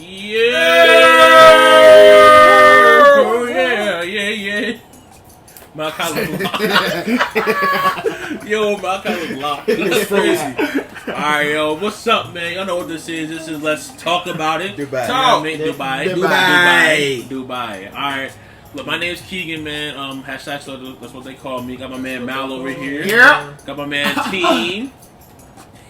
Oh, yeah. My account was locked. Yo, my account was locked. That's crazy. Alright, yo, what's up, man? Y'all know what this is. This is Let's Talk About It. Dubai. Talk. Dubai. Alright. Look, my name's Keegan, man. Hashtag so that's what they call me. Got my man Mal over here. Yeah. Got my man Teen.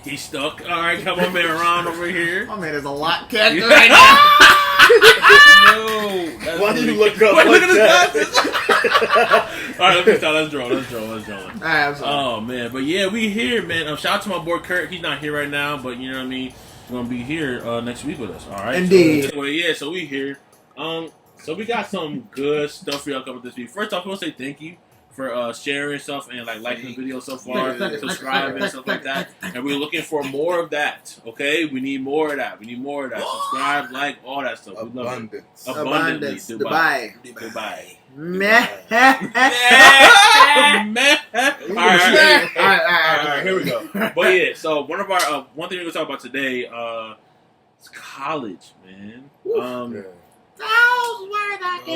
He's stuck. Alright, got my man Ron over here. My man is a lot character right now. Yo, why do you look up Wait, like look at that? his glasses. Alright, let's draw. Alright, I'm sorry. Oh man, but yeah, we here, man. Shout out to my boy Kurt. He's not here right now, but you know what I mean. He's gonna be here next week with us. All right. Indeed. So, yeah, so we here. So we got some good stuff for y'all coming this week. First off, I want to say thank you for sharing stuff and liking the video so far, subscribing and stuff like that. And we're looking for more of that. Okay, we need more of that. Subscribe, like, all that stuff. We love it. Abundantly. Dubai. Meh. Alright, here we go. But yeah, so one thing we're gonna talk about today, is college, man. Those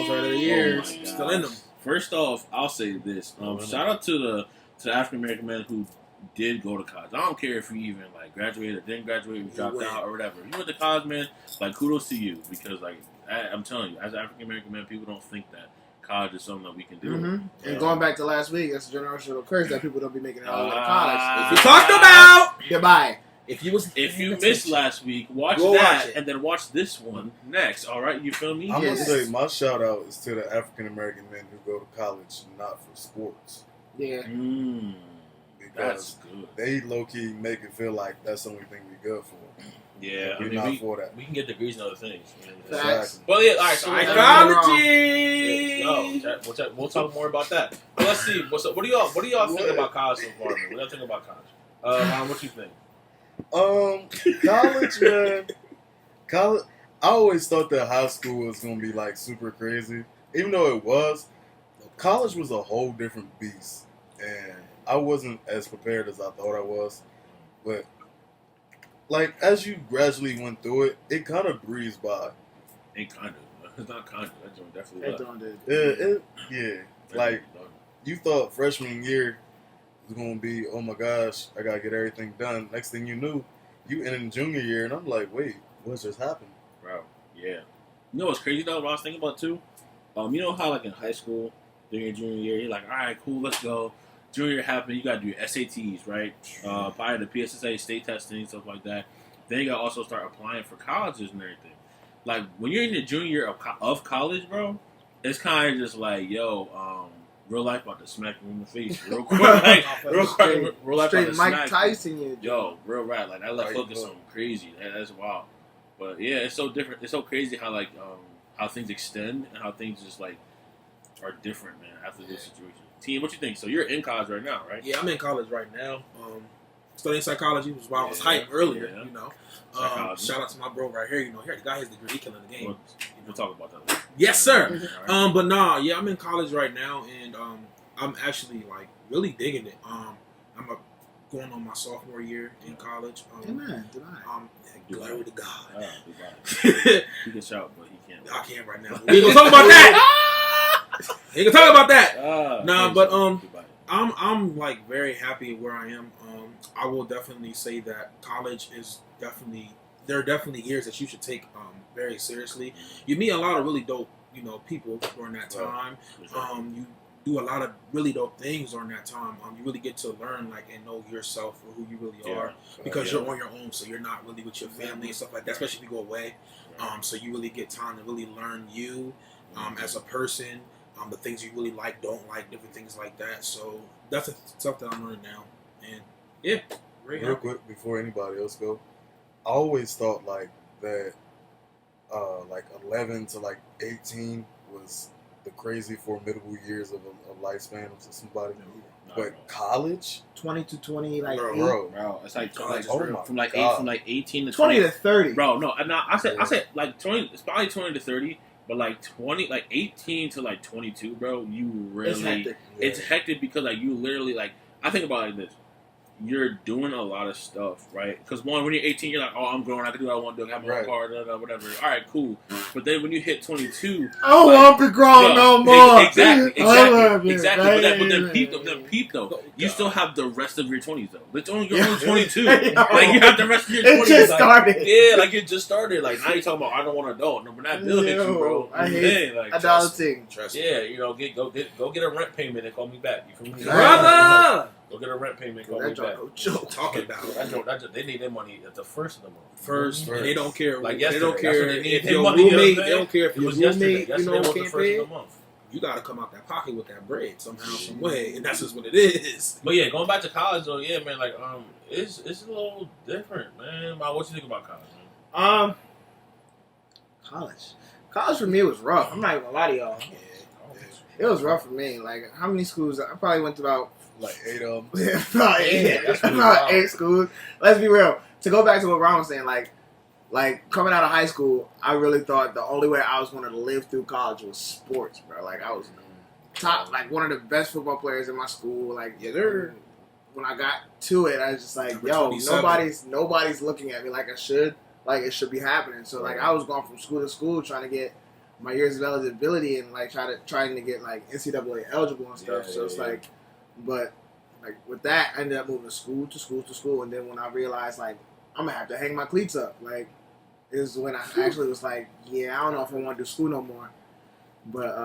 were the years. Still in them. First off, I'll say this. Shout out to the African American man who did go to college. I don't care if you even graduated or didn't graduate, or dropped out or whatever. If you went to college, man, kudos to you, because I'm telling you, as an African American man, people don't think that college is something that we can do. Mm-hmm. And going back to last week, that's a generational curse that people don't be making it all the way to college. If We talked about Dubai. If you missed last week, watch that and then watch this one next. All right, you feel me? I'm gonna say my shout out is to the African American men who go to college not for sports. Yeah. That's good. They low key make it feel like that's the only thing we good for. Yeah, we're not for that. We can get degrees in other things. Exactly. Well, yeah, all right. So psychology. We'll talk more about that. But let's see. What's up? What do y'all think about college so far? Man? What do y'all think about college? Ron, what you think? College, man. College. I always thought that high school was gonna be super crazy, even though it was. College was a whole different beast, and I wasn't as prepared as I thought I was. But as you gradually went through it, it kind of breezed by. It's not kind of. That joint definitely Yeah. You thought freshman year was gonna be, oh my gosh, I gotta get everything done. Next thing you knew, you in junior year, and I'm like, wait, what just happened? Bro, yeah. You know what's crazy though? What I was thinking about too. You know how in high school during your junior year, you're like, all right, cool, let's go. Junior year happened, you gotta do your SATs, right? Probably the PSSA, state testing, stuff like that. Then you gotta also start applying for colleges and everything. When you're in your junior year of college, bro, it's kind of just real life about to smack you in the face real quick. Real life straight about to Mike smack Tyson you. Yo, real rap. That left hook is something crazy. That's wild. But yeah, it's so different. It's so crazy how how things extend and how things just are different, man, after this situation. Team, what you think? So you're in college right now, right? Yeah, I'm in college right now. Studying psychology was why I was hyped earlier. Yeah. You know, shout out to my bro right here. You know, he got his degree, killing the game. We'll talk about that later. Yes, sir. Right. But nah, yeah, I'm in college right now, and I'm actually really digging it. I'm going on my sophomore year in college. Glory to God. He can shout, but he can't. I can't right now. We ain't gonna talk about that. Ain't gonna talk about that. But I'm very happy where I am. I will definitely say that college is there are definitely years that you should take very seriously. You meet a lot of really dope, people during that time. You do a lot of really dope things during that time. You really get to learn and know yourself for who you really are, because you're on your own, so you're not really with your family and stuff like that, especially if you go away. So you really get time to really learn you as a person, the things you really don't like, different things like that. So that's the stuff that I'm learning now. And yeah, real quick before anybody else go, I always thought that 11 to 18 was the crazy formidable years of a lifespan of somebody. But college, 20 to 20, bro, it's from 18 to 20 to 30. Bro, no, I said 20. It's probably 20 to 30, but 18 to 22, bro. You really, it's hectic because you literally I think about it like this. you're doing a lot of stuff, right? Because one, when you're 18, you're like, oh, I'm grown, I can do what I want to do, I have my own car, whatever. All right, cool. But then when you hit 22, I don't want to be grown no more. Exactly. But then peep though. You still have the rest of your 20s though. You're only 22. Like you have the rest of your 20s. It just started. Yeah, like it just started. Like now you're talking about I don't want to adult. No, but that bill hits you, bro. I hate like adulting. Yeah, you know, go get a rent payment and call me back. You feel me? Brother! Go get a rent payment, call me back. Talking about they need their money at the first of the month. First. They don't care. Like they don't care if your your roommate. They don't care if your roommate. Yesterday was the can't first pay. of the month. You gotta come out that pocket with that bread somehow, some way, and that's just what it is. But yeah, going back to college though, yeah, man, like it's a little different, man. What you think about college, man? College for me was rough. I'm not even gonna lie to y'all. It was rough for me. Like, how many schools? I probably went to about like 8 of them. about eight schools. Let's be real. To go back to what Ron was saying, like coming out of high school, I really thought the only way I was going to live through college was sports, bro. Like I was top, like one of the best football players in my school. Like when I got to it, I was just like, yo, nobody's looking at me like I should. Like it should be happening. So like I was going from school to school trying to get my years of eligibility and like trying to get like NCAA eligible and stuff. So it's like, but like with that, I ended up moving school to school, and then when I realized like I'm gonna have to hang my cleats up, like is when I actually was like, yeah, I don't know if I want to do school no more. But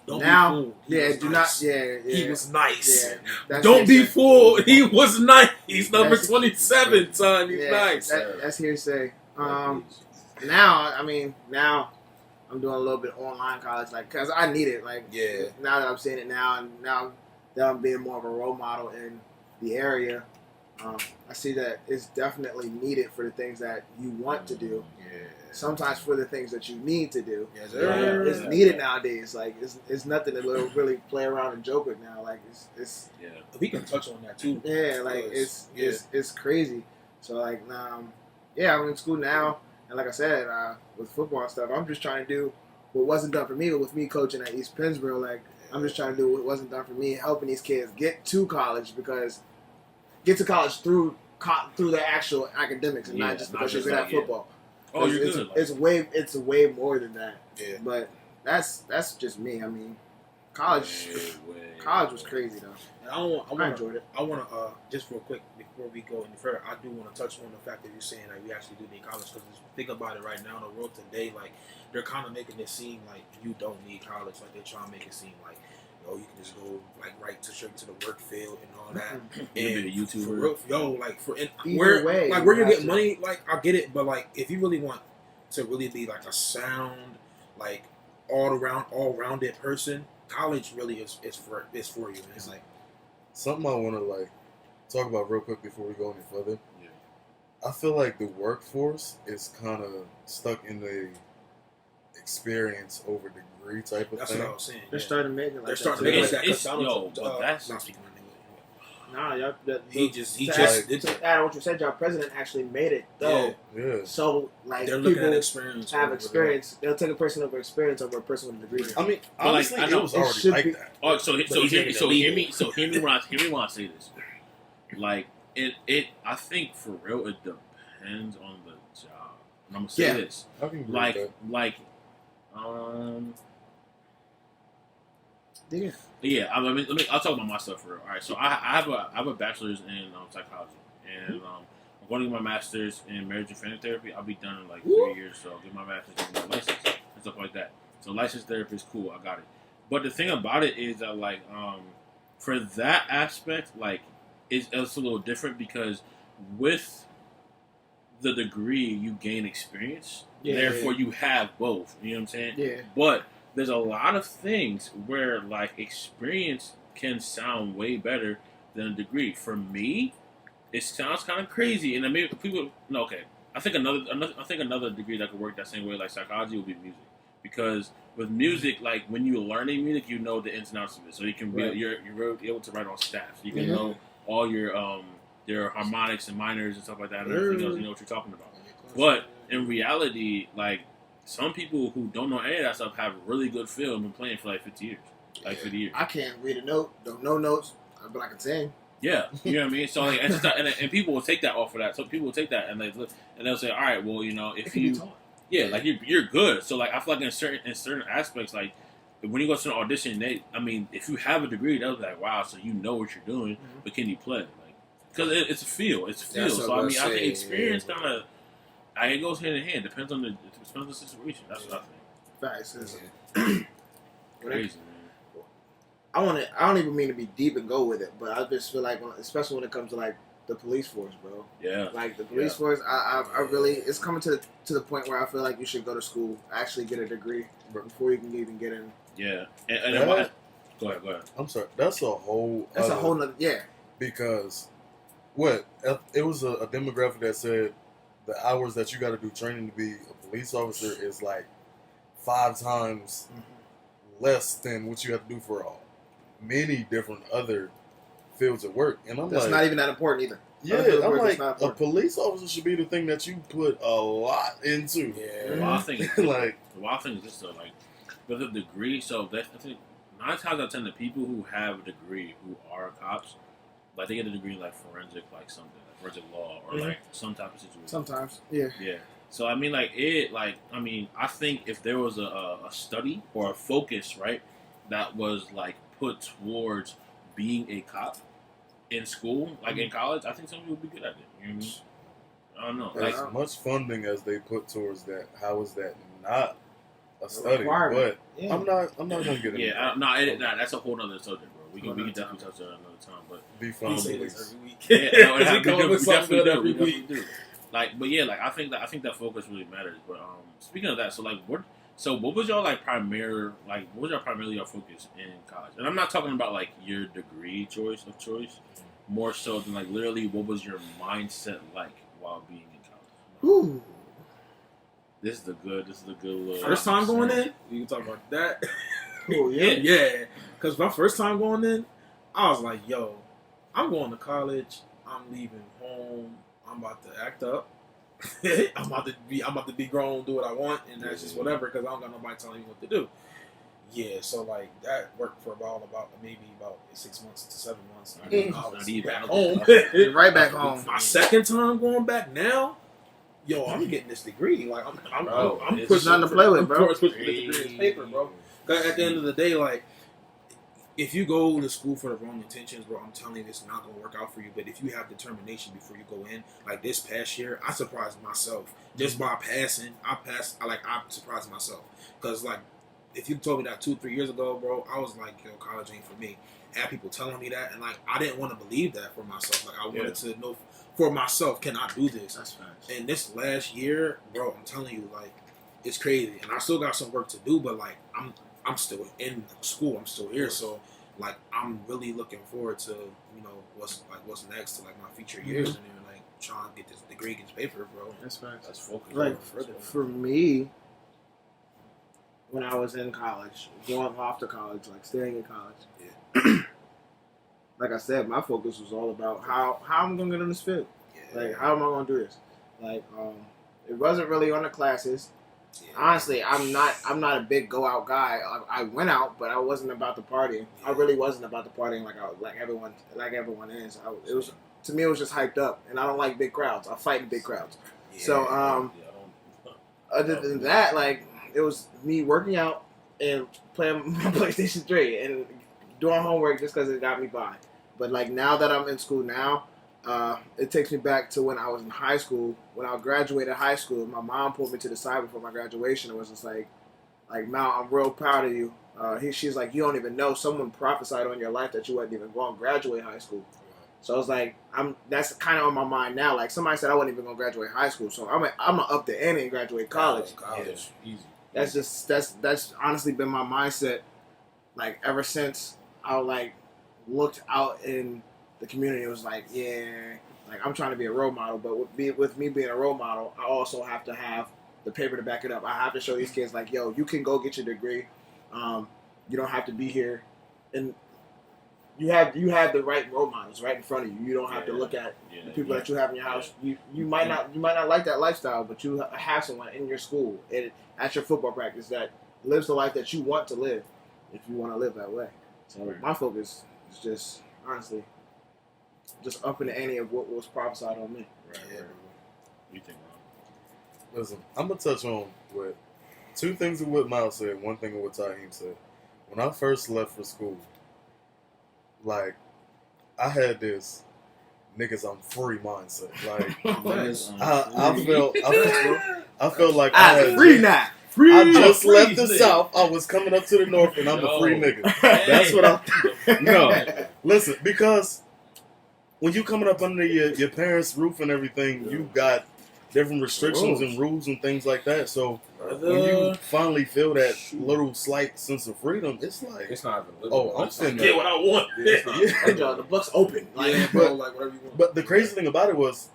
now, he was nice. Yeah, don't be fooled. He was nice. He's number 27, son. He's nice. That's hearsay. Now I'm doing a little bit online college, like, cause I need it. Like, now that I'm seeing it now, and now that I'm being more of a role model in the area, I see that it's definitely needed for the things that you want to do. Yeah. Sometimes for the things that you need to do. Yes, sir. It's needed nowadays. Like, it's nothing to really play around and joke with now. Like, it's we can touch on that too. Yeah, like it's crazy. So like, I'm in school now. And like I said, with football and stuff, I'm just trying to do what wasn't done for me. But with me coaching at East Pennsboro, like I'm just trying to do what wasn't done for me, helping these kids get to college through their actual academics and not just because they're good at football. Oh, you're good. It's way more than that. Yeah. But that's just me. I mean, college was crazy though. And I enjoyed it. I want to just real quick before we go any further, I do want to touch on the fact that you're saying that we actually do need college, because think about it right now in the world today, like they're kind of making it seem like you don't need college, like they're trying to make it seem like you can just go like straight to the work field and all that. And be a YouTuber. For real, where you're getting money, like I get it, but like if you really want to really be like a sound, like all-rounded person, college really is for you. And it's like something I want to like talk about real quick before we go any further. Yeah. I feel like the workforce is kind of stuck in the experience over degree type of that's thing. what I was saying. They're starting to make it like They're that. starting to make it like that. But that's not speaking on nigga. Nah, y'all. He just to add on what you said, y'all president actually made it though. Yeah. So like they're looking people at experience. have experience. They'll take a person over experience over a person with a degree. I mean, But, honestly, like, I know it was it already like that. Oh, so hear me when I say this. Like it I think for real it depends on the job. And I'm gonna say this. I can agree with that. I'll talk about my stuff for real. All right, so I have a bachelor's in psychology, and I'm going to get my master's in marriage and family therapy. I'll be done in like 3 years, so I'll get my master's and my license and stuff like that. So licensed therapy is cool. I got it. But the thing about it is that like for that aspect, like it's a little different because with the degree you gain experience. Therefore, you have both. You know what I'm saying? Yeah. But there's a lot of things where like experience can sound way better than a degree. For me, it sounds kind of crazy, and I mean people. No, okay. I think another degree that could work that same way, like psychology, would be music, because with music, like when you're learning music, you know the ins and outs of it, so you can you're able to write on staffs. You can know all your harmonics and minors and stuff like that, and everything else. You know what you're talking about. But in reality, like some people who don't know any of that stuff have really good feel and been playing for like 50 years. Like 50 years. I can't read a note, don't know notes, but I can sing. Yeah, you know what I mean. So like, and people will take that off of that. So people will take that and they look and they'll say, all right, well, you know, if you, yeah, like you're good. So like I feel like in certain aspects, like when you go to an audition, if you have a degree, they'll be like, wow, so you know what you're doing, but can you play? Like, because it's a feel, So I think experience kind of, it goes hand in hand. Depends on the situation. That's what I think. Facts. Crazy. I don't even mean to be deep and go with it, but I just feel like, especially when it comes to like the police force, bro. Yeah. Like the police force, I really, it's coming to the point where I feel like you should go to school, actually get a degree before you can even get in. Yeah. Go ahead. I'm sorry. That's a whole. That's a whole nother. Yeah. Because it was a demographic that said the hours that you got to do training to be a police officer is like 5 times less than what you have to do for many different other fields of work, and that's like, not even that important either. Yeah, I'm like, a police officer should be the thing that you put a lot into. Yeah, the wild thing is just like with a degree. So I think 9 times out of 10, the people who have a degree who are cops, like they get a degree in like forensic, like something like forensic law or like some type of situation. Sometimes, yeah. So I mean, I think if there was a study or a focus, right, that was like put towards being a cop in school, like in college, I think some people would be good at it. You know what I mean? I don't know. As much funding as they put towards that, how is that not a study? But I'm not gonna get into that. That's a whole other subject, bro. We can definitely touch that another time. But be fun. Say this every week. We definitely do. Like, but yeah, like I think that focus really matters. But speaking of that, what was your primarily your focus in college? And I'm not talking about like your degree choice, more so than like literally what was your mindset like while being in college? Ooh. This is the good little first time going in. You can talk about that. Oh yeah, yeah. Because my first time going in, I was like, "Yo, I'm going to college. I'm leaving home. I'm about to act up. I'm about to be grown, do what I want, and that's just whatever. Because I don't got nobody telling me what to do." Yeah, so like that worked for about 6 months to 7 months. I was back home, right back home. My second time going back now. Yo, I'm getting this degree. Like I'm pushing nothing to play with, bro. Pushing this degree in paper, bro. Because at the end of the day, like, if you go to school for the wrong intentions, bro, I'm telling you, it's not gonna work out for you. But if you have determination before you go in, like this past year, I surprised myself just by passing. I surprised myself because like, if you told me that 2-3 years ago, bro, I was like, yo, college ain't for me. I had people telling me that, and like, I didn't want to believe that for myself. Like, I wanted to know for myself, can I do this? That's facts. And this last year, bro, I'm telling you, like, it's crazy. And I still got some work to do, but like, I'm still in school. I'm still here, so like, I'm really looking forward to what's next to like my future years, and then like trying to get this degree, get this paper, bro. That's facts. That's focus. Like for me, when I was in college, going off to college, like staying in college, like I said, my focus was all about how I'm gonna get in this field. Yeah. Like, how am I gonna do this? Like, it wasn't really on the classes. Yeah. Honestly, I'm not a big go out guy. I went out, but I wasn't about the partying. Yeah. I really wasn't about the partying like everyone is. To me, it was just hyped up, and I don't like big crowds. I fight in big crowds. Yeah. So other than that, like, it was me working out and playing my PlayStation 3 and doing homework just because it got me by. But like, now that I'm in school now, it takes me back to when I was in high school. When I graduated high school, my mom pulled me to the side before my graduation and was just like, Mal, I'm real proud of you. She's like, you don't even know, someone prophesied on your life that you wasn't even going to graduate high school. So I was like, that's kind of on my mind now. Like, somebody said I wasn't even going to graduate high school, so I'm gonna up the ante and graduate college. College, easy. That's honestly been my mindset, like, ever since I like looked out in the community. It was like, yeah, like, I'm trying to be a role model, but with me being a role model, I also have to have the paper to back it up. I have to show these kids, like, yo, you can go get your degree. You don't have to be here, and you have the right role models right in front of you. You don't have to look at the people that you have in your house. You might not like that lifestyle, but you have someone in your school and at your football practice that lives the life that you want to live, if you want to live that way. So my focus is just, honestly, just upping the ante of what was prophesied on me. Right. You think, Ron? Listen, I'm gonna touch on with two things of what Miles said, one thing of what Taheem said. When I first left for school, like I had this niggas I'm free mindset. Like I felt like I had free now. I just left the South. I was coming up to the North, and I'm a free nigga. That's what I. No, listen, because when you coming up under your parents' roof and everything, you got different restrictions and rules and things like that. So when you finally feel that little slight sense of freedom, it's like it's not even living. I'm finna get what I want. The book's open. Like, bro, like whatever you want. But the crazy thing about it was,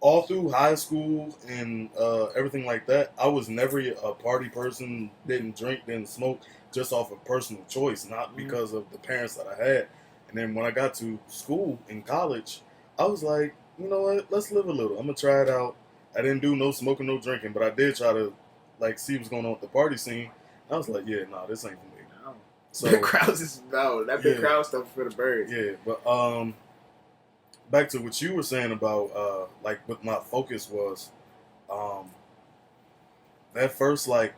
all through high school and everything like that, I was never a party person. Didn't drink, didn't smoke, just off of personal choice, not because of the parents that I had. And then when I got to school in college, I was like, you know what? Let's live a little. I'm gonna try it out. I didn't do no smoking, no drinking, but I did try to like see what's going on with the party scene. I was like, yeah, nah, this ain't for me. No. So Big crowds is that big crowd stuff for the birds. Yeah, but back to what you were saying about like what my focus was, that first like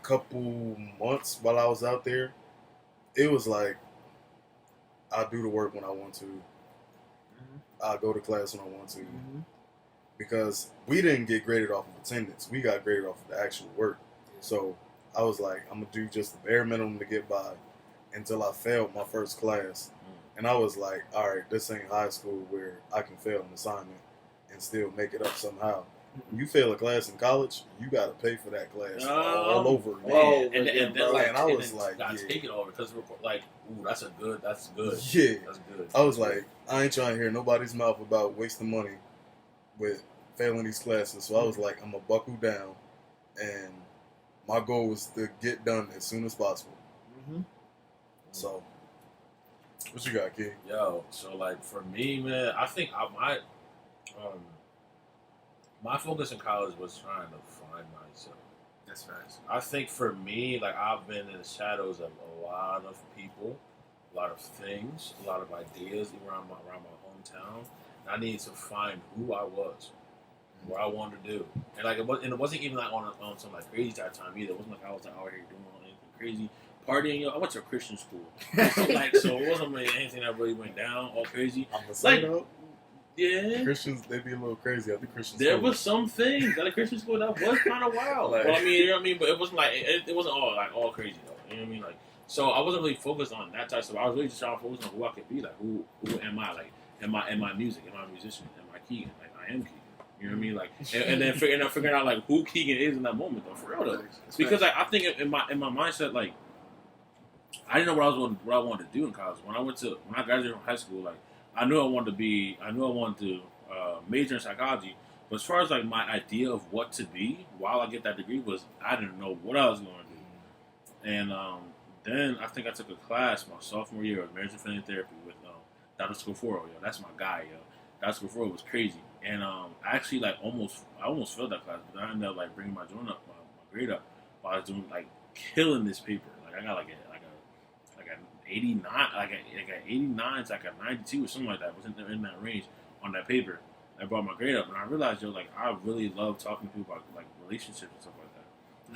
couple months while I was out there, it was like I do the work when I want to. I go to class when I want to. Because we didn't get graded off of attendance. We got graded off of the actual work. So I was like, I'm going to do just the bare minimum to get by until I failed my first class. And I was like, all right, this ain't high school where I can fail an assignment and still make it up somehow. When you fail a class in college, you got to pay for that class all over again. And then I was like, take it over because we're like, ooh, that's good. Yeah. That's good. I was like, I ain't trying to hear nobody's mouth about wasting money with failing these classes. So I was like, I'm going to buckle down. And my goal was to get done as soon as possible. So, what you got, kid? Yo, so like for me, man, I think my focus in college was trying to find myself. That's fast. I think for me, like I've been in the shadows of a lot of people, a lot of things, a lot of ideas around my hometown. And I needed to find who I was, what I wanted to do, and like it wasn't even like on some like crazy type time either. It wasn't like I was like out here doing anything crazy, partying. Yo, I went to a Christian school, so it wasn't really anything that really went down all crazy. I'm gonna say though. Yeah, Christians, they be a little crazy at the Christian there school. was some things at a Christian school that was kind of wild. Well, I mean, you know what I mean, but it wasn't like it wasn't all crazy though. You know what I mean? Like, so I wasn't really focused on that type of stuff. I was really just trying to focus on who I could be. Like, who am I? Like, am I music? Am I a musician? Am I Keegan? Like, I am Keegan. You know what I mean? Like, and then figuring out like who Keegan is in that moment though, for real though. Because like, I think in my mindset, like, I didn't know what I wanted to do in college. When I graduated from high school, like, I knew I wanted to major in psychology. But as far as like my idea of what to be while I get that degree was, I didn't know what I was going to do. And then I think I took a class my sophomore year of marriage and family therapy with Dr. Scaforo. Yo, that's my guy. Yo, Dr. Scaforo was crazy. And I actually like I almost failed that class, but I ended up like bringing my joint up, my grade up, while I was doing like killing this paper. Like I got like an 89, like an 89 to like a 92 or something like that. It was in that range on that paper. I brought my grade up, and I realized, yo, like I really love talking to people about like relationships and stuff like that.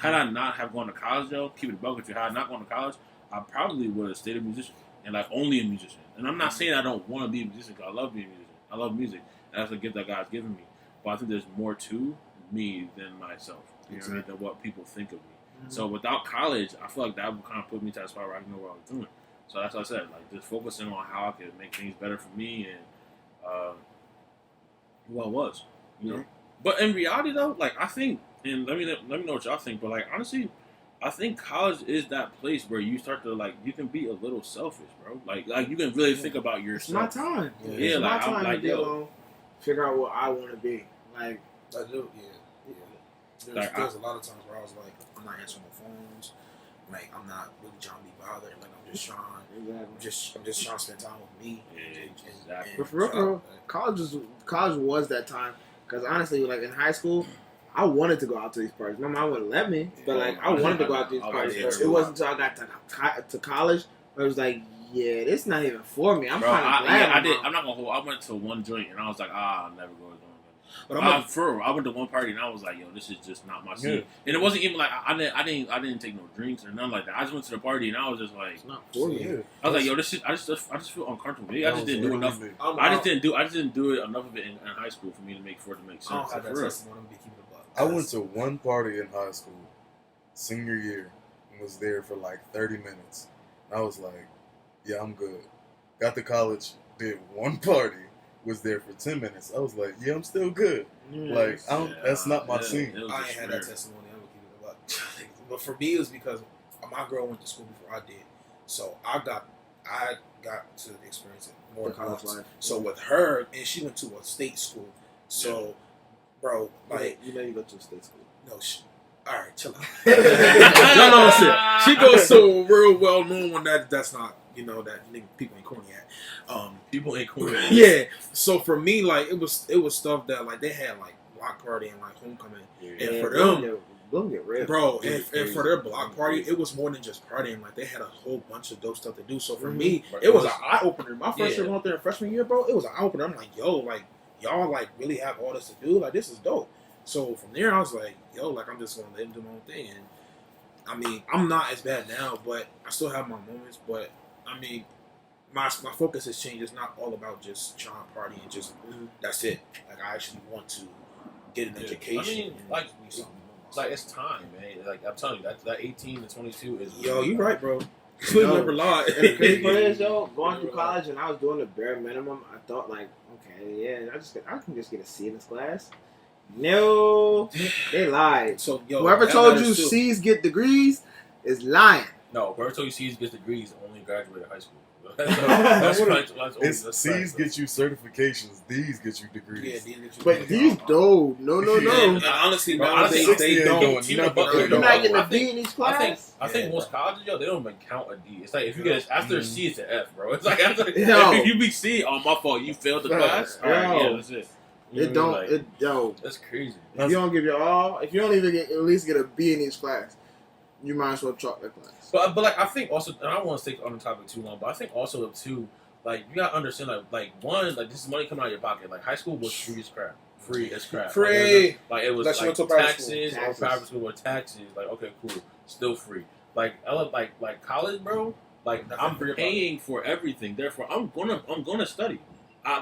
Had I not have gone to college, though, keep it a buck with you. Had I not gone to college, I probably would have stayed a musician and like only a musician. And I'm not saying I don't want to be a musician, because I love being a musician. I love music. That's a gift that God's given me. But I think there's more to me than myself. You know what I mean? Than what people think of me. So without college, I feel like that would kind of put me to that spot where I didn't know what I was doing. So that's what I said. Like just focusing on how I could make things better for me and who I was. You know. But in reality, though, like I think, and let me know what y'all think. But like honestly, I think college is that place where you start to like you can be a little selfish, bro. Like you can really think about yourself. It's my time. Yeah, it's like my time I'm like, to be alone, figure out what I want to be. Like I do, There's a lot of times where I was like, I'm not answering my phones. Like I'm not really trying to be bothered. Like I'm just trying. Exactly. I'm just trying to spend time with me. Exactly. But for real, college was that time. Because honestly, like in high school, I wanted to go out to these parties. My mom wouldn't let me, but like I wanted to go out to these parties. It wasn't until I got to college where it was like, yeah, this not even for me. I'm Bro, kind of glad. I did. I'm not gonna hold. I went to one joint and I was like, I'll never go to one. But I went to one party and I was like, yo, this is just not my scene. And it wasn't even like I didn't take no drinks or nothing like that. I just went to the party and I was just like, it's not for me. I was like, yo, this is I just feel uncomfortable. Maybe I just didn't do enough. I just didn't do it enough of it in high school for me to make sense. I went to one party in high school, senior year, and was there for like 30 minutes. And I was like, yeah, I'm good. Got to college, did one party, was there for 10 minutes. I was like, yeah, I'm still good. Like, that's not my scene. I ain't had that testimony. I'm gonna keep it up. But for me, it was because my girl went to school before I did, so I got to experience it more than once. So with her, and she went to a state school, so bro, like you go to a state school. No, all right, chill out. no, shit. She goes to a real well known one that's not, that people ain't corny at. People ain't corny. Yeah. So for me, like it was stuff that like they had like block party and like homecoming, and for them, get rid, bro, and for their block party, it was more than just partying. Like they had a whole bunch of dope stuff to do. So for me, it was an eye opener. My first year went there freshman year, bro. It was an eye opener. I'm like, yo, like y'all like really have all this to do. Like this is dope. So from there, I was like, yo, like I'm just gonna let him do my own thing. And I mean, I'm not as bad now, but I still have my moments. But I mean, my focus has changed. It's not all about just trying to party and just that's it. Like I actually want to get an education. I mean, like it's time, man. Like I'm telling you, that 18 to 22 is. Yo, you right, bro. You never lied. And the crazy part is, yo, going through college and I was doing the bare minimum. I thought like, okay, yeah, I can just get a C in this class. No, they lied. So yo, whoever told you C's get degrees is lying. No, whoever told you C's gets degrees only graduated high school. That's C's get you certifications. D's get you degrees. Yeah, D's get you but these don't. No. And honestly, they don't. You're not getting a D in each class. I think most colleges, yo, they don't even count a D. It's like if you get after a C, it's an F, bro. It's like after if you be C, my fault, you failed the class. All right, yeah, that's it. It don't. Yo, that's crazy. If you don't give your all, if you don't even at least get a B in each class, you might as well chalk that class. But like I think also, and I don't want to stay on the topic too long, but I think also too, like you gotta understand like one, like this is money coming out of your pocket. Like high school was free as crap. Free. Like it was like taxes or private school or taxes. Like okay, cool, still free. Like I love like college, bro. Like I'm paying for everything. Therefore, I'm gonna study.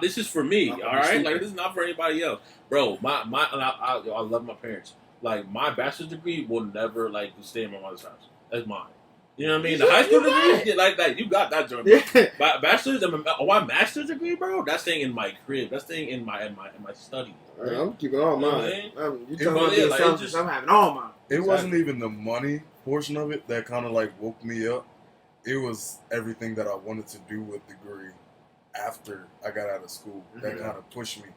This is for me, all right. Like this is not for anybody else, bro. I love my parents. Like my bachelor's degree will never like stay in my mother's house. That's mine. You know what I mean? The high school degree, like that, you got that joint. Bro. Bachelor's and my master's degree, bro. That's staying in my crib. That's staying in my study. Right? I'm keeping all mine. You talking about I'm having all mine. It wasn't even the money portion of it that kind of like woke me up. It was everything that I wanted to do with the degree after I got out of school that kind of pushed me.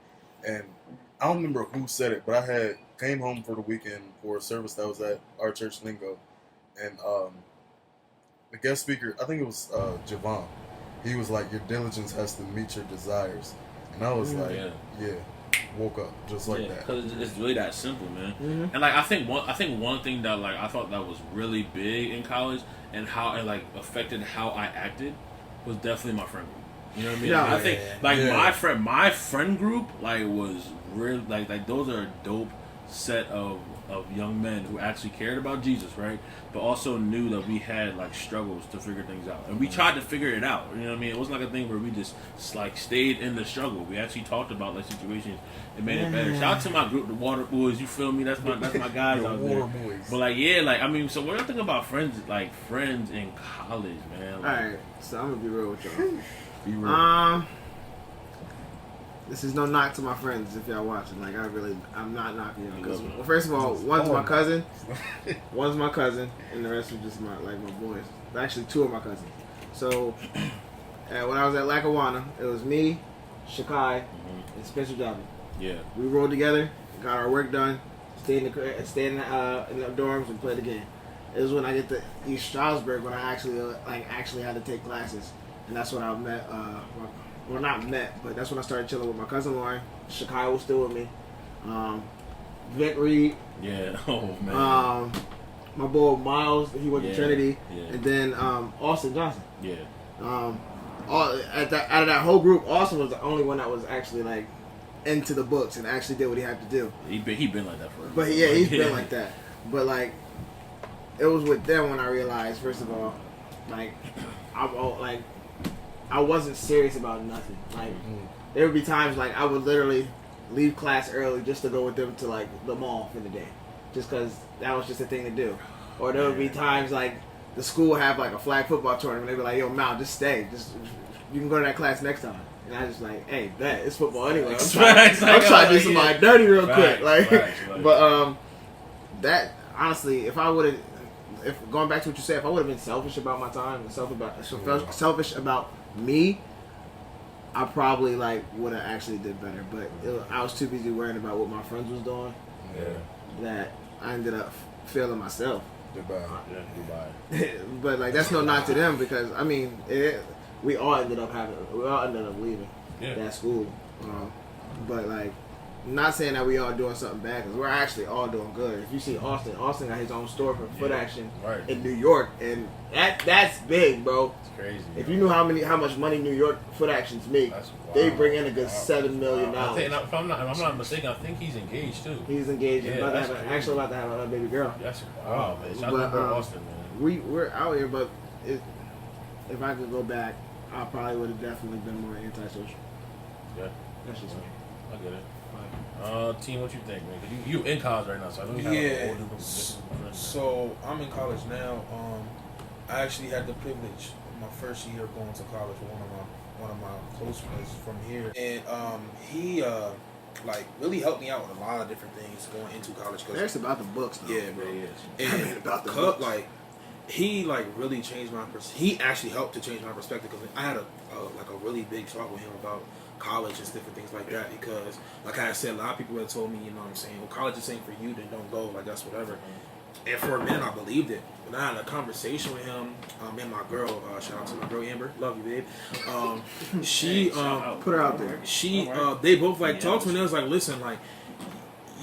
And I don't remember who said it, but I came home for the weekend for a service that was at our church lingo, and the guest speaker, I think it was Javon. He was like, "Your diligence has to meet your desires," and I was like, "Yeah." Woke up just like that. Because it's really that simple, man. And like I think one thing that like I thought that was really big in college and how it like affected how I acted was definitely my friend group. You know what I mean? Yeah, I think like my friend group like was real like those are a dope set of young men who actually cared about Jesus, right? But also knew that we had like struggles to figure things out, and we tried to figure it out. You know what I mean? It wasn't like a thing where we just like stayed in the struggle. We actually talked about like situations and made it better. Shout out to my group, the Water Boys. You feel me? That's my guys out there. Boys. But like I mean, so when I think about friends in college, man. Like, all right, so I'm gonna be real with y'all. Be real. This is no knock to my friends if y'all watching. Like I'm not knocking y'all. Because first of all, one's my cousin, and the rest are just my boys. Actually, two of my cousins. So when I was at Lackawanna, it was me, Shakai, and Spencer Jobby. Yeah. We rode together, got our work done, stayed in the dorms and played the game. It was when I get to East Stroudsburg when I actually had to take classes, and that's when I met. Well, not met, but that's when I started chilling with my cousin Lauren. Shakai was still with me. Vic Reed. Yeah. Oh man. My boy Miles, he went to Trinity. Yeah. And then Austin Johnson. Yeah. Out of that whole group, Austin was the only one that was actually like into the books and actually did what he had to do. He been like that forever. But he's been like that. But like, it was with them when I realized, first of all, like I wasn't serious about nothing. Like there would be times like I would literally leave class early just to go with them to like the mall for the day, just because that was just a thing to do. Or there would be times like the school would have like a flag football tournament. They'd be like, "Yo, Mal, just stay. You can go to that class next time." And I just like, "Hey, that it's football anyway. I'm trying to do somebody dirty real quick." Like, but that honestly, if going back to what you said, if I would have been selfish about my time and selfish about me, I probably like would have actually did better. But I was too busy worrying about what my friends was doing that I ended up failing myself. Goodbye. But like that's no knock to them because I mean we all ended up leaving that school. But like, not saying that we all doing something bad because we're actually all doing good. If you see Austin got his own store for foot action in New York, and that's big, bro. It's crazy. If you knew how much money New York foot actions make, they bring in a good $7 million. If I'm not mistaken, I think he's engaged too. He's engaged. About to have a baby girl. That's wow, man. Shout out to Austin, man. We're out here, but if I could go back, I probably would have definitely been more antisocial. Yeah, that's just me. I get it. Team, what you think, man? Cause you in college right now, so I know you have a whole different friends. So I'm in college now. I actually had the privilege my first year going to college with one of my close friends from here, and he like really helped me out with a lot of different things going into college. Cause it's about the books, though. Yeah, bro. And about the books. Like he like really changed my he actually helped to change my perspective because I had a really big talk with him about college and different things like that because like I said, a lot of people had told me, you know what I'm saying, well, college is ain't for you, then don't go, like that's whatever. And for a minute I believed it, but I had a conversation with him and my girl, shout out to my girl Amber, love you, babe. She put her out there. She they both like talked to me and I was like, listen, like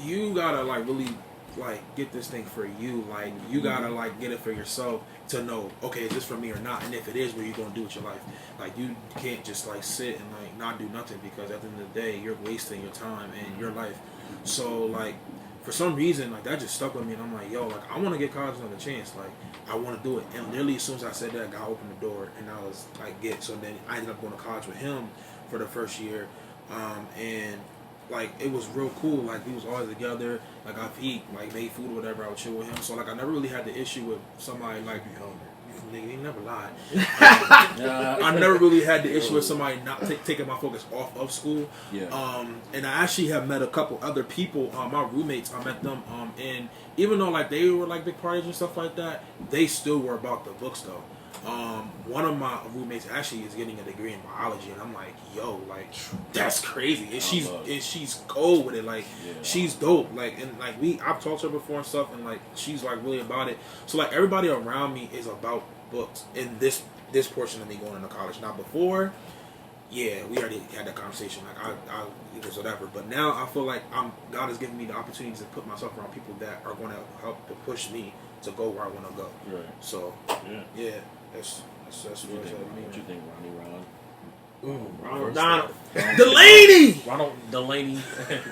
you gotta like really like get this thing for you, like you gotta like get it for yourself to know, okay, is this for me or not, and if it is, what are you gonna do with your life? Like you can't just like sit and like not do nothing because at the end of the day you're wasting your time and your life. So like for some reason like that just stuck with me and I'm like, yo, like I want to get college another chance, like I want to do it. And literally as soon as I said that, God opened the door and I was like so then I ended up going to college with him for the first year, and like it was real cool. Like we was always together. Like he like made food or whatever, I would chill with him. So like I never really had the issue with somebody like nigga, he never lied. I never really had the issue with somebody not taking my focus off of school. Yeah. And I actually have met a couple other people. My roommates, I met them. And even though like they were like big parties and stuff like that, they still were about the books though. One of my roommates actually is getting a degree in biology, and I'm like, yo, like that's crazy. And she's cold with it, like she's dope. Like and like I've talked to her before and stuff, and like she's like really about it. So like everybody around me is about books in this portion of me going into college. Now before, yeah, we already had that conversation. Like I it was whatever. But now I feel like God has given me the opportunity to put myself around people that are going to help to push me to go where I want to go. Right. So yeah. That's what you think, Ronnie? Ronald Donald. Delaney! Ronald Delaney.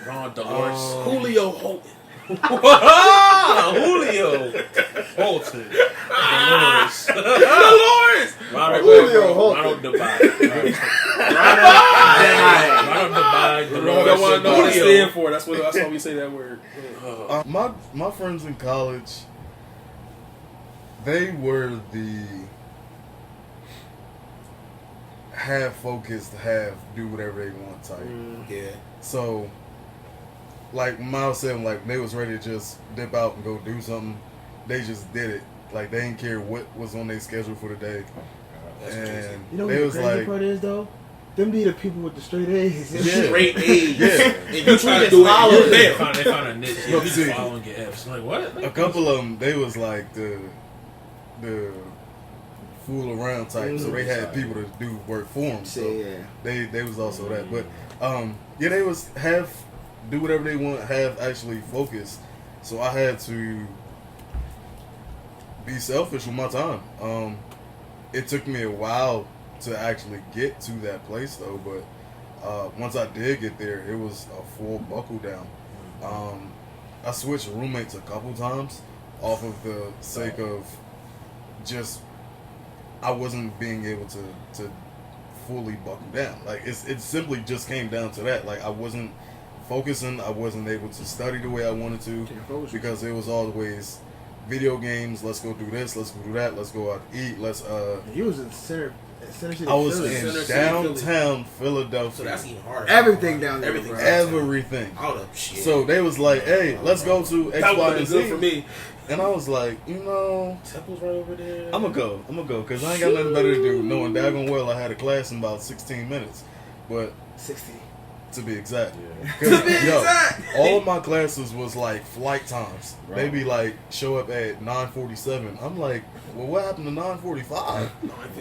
Ron Dolores. Julio Holton. Julio Holton. Dolores. Julio Holton. Ronald Dubai. Ronald Dubai. Dolores. What it stand for. That's why we say that word. My friends in college, they were the have focused, have do whatever they want type. Yeah. So, like Miles said, like they was ready to just dip out and go do something. They just did it. Like they didn't care what was on their schedule for the day. That's and crazy. You know what the crazy part is though? Them be the people with the straight A's. Yeah. Straight A's. Yeah. And you try to do it. They found a niche. You just following your F's. Like what? A couple of them, they was like the fool around type, so they had people to do work for them. So they was also that. But yeah, they was do whatever they want, have actually focus. So I had to be selfish with my time. It took me a while to actually get to that place though. But once I did get there, it was a full buckle down. I switched roommates a couple times off of the sake of just I wasn't being able to fully buckle down. Like it simply just came down to that. Like I wasn't focusing. I wasn't able to study the way I wanted to because it was always video games. Let's go do this. Let's go do that. Let's go out to eat. He was in Center City. I was in downtown Philadelphia. So that's even harder. Everything down there. Everything. All up shit. So they was like, "Hey, let's go to X, That Y, would and be good Z." for me. And I was like, Temple's right over there. I'm gonna go, because I ain't got nothing better to do. Knowing daggone well I had a class in about 16 minutes. But 60. to be exact. Yeah. 'Cause, all of my classes was like flight times. Right. They be like, show up at 9:47. I'm like, well, what happened to 9:45?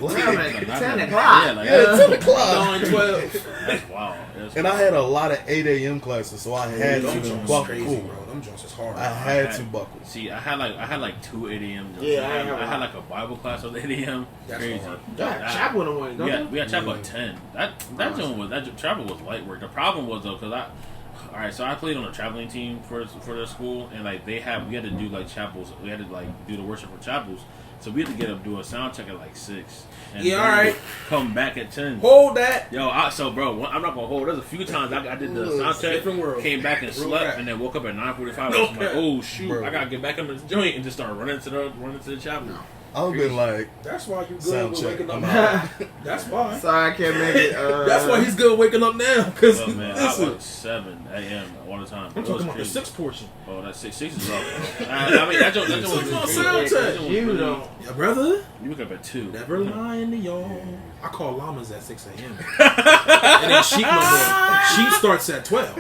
10 o'clock. Yeah, like, Yeah, 10 o'clock. 9-12. that's wild. That's And I had a lot of 8 a.m. classes, so I had Them to Jones buckle. crazy, bro. Them Jones is hard. I had to buckle. See, I had like 2 8 a.m. jobs. Yeah, I had like a Bible class at 8 a.m. That's Crazy. hard. Yeah, chapel in the morning, don't you? We had chapel at 10. That chapel was light work. The problem was though, all right, so I played on a traveling team for the school, and like we had to do like chapels. We had to like do the worship for chapels. So we had to get up, do a sound check at like 6. And Yeah, all right. Come back at 10. Hold that. Yo, bro, I'm not gonna hold. There's a few times I did the sound check, Different world. came back and Real slept, rap. and then woke up at 9:45. No I'm like, oh shoot, Bro. I gotta get back in this joint and just start running to the chapel. No. I would been like, That's why you good sound with check. waking up I'm now. out. That's why. Sorry, I can't make it. That's why he's good waking up now. Because Well, man, I listen, was 7 a.m. all the time. I'm It talking was about the crazy. 6 portion. Oh, that six is rough. I mean, that joint was Six on crazy. sound check. That joint was You really- don't. Yeah, brother. You wake up at 2. Never lying to y'all. I call llamas at 6 a.m. And then sheep no more. Sheep starts at 12.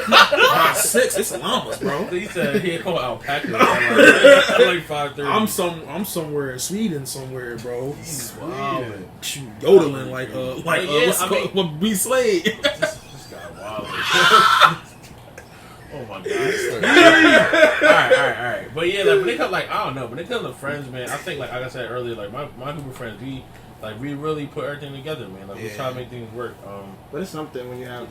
By 6, it's llamas, bro. He said he called alpaca at like 5:30. I'm somewhere in Sweden somewhere, bro. Wow. Shoot, yodeling like Yeah, what's I it mean- called? Be Slade. This guy wild. Oh my god. Alright. But yeah, like when they come, like I don't know, when they come to friends, man, I think like I said earlier, like my group of friends, we really put everything together, man. Like we try to make things work. But it's something when you have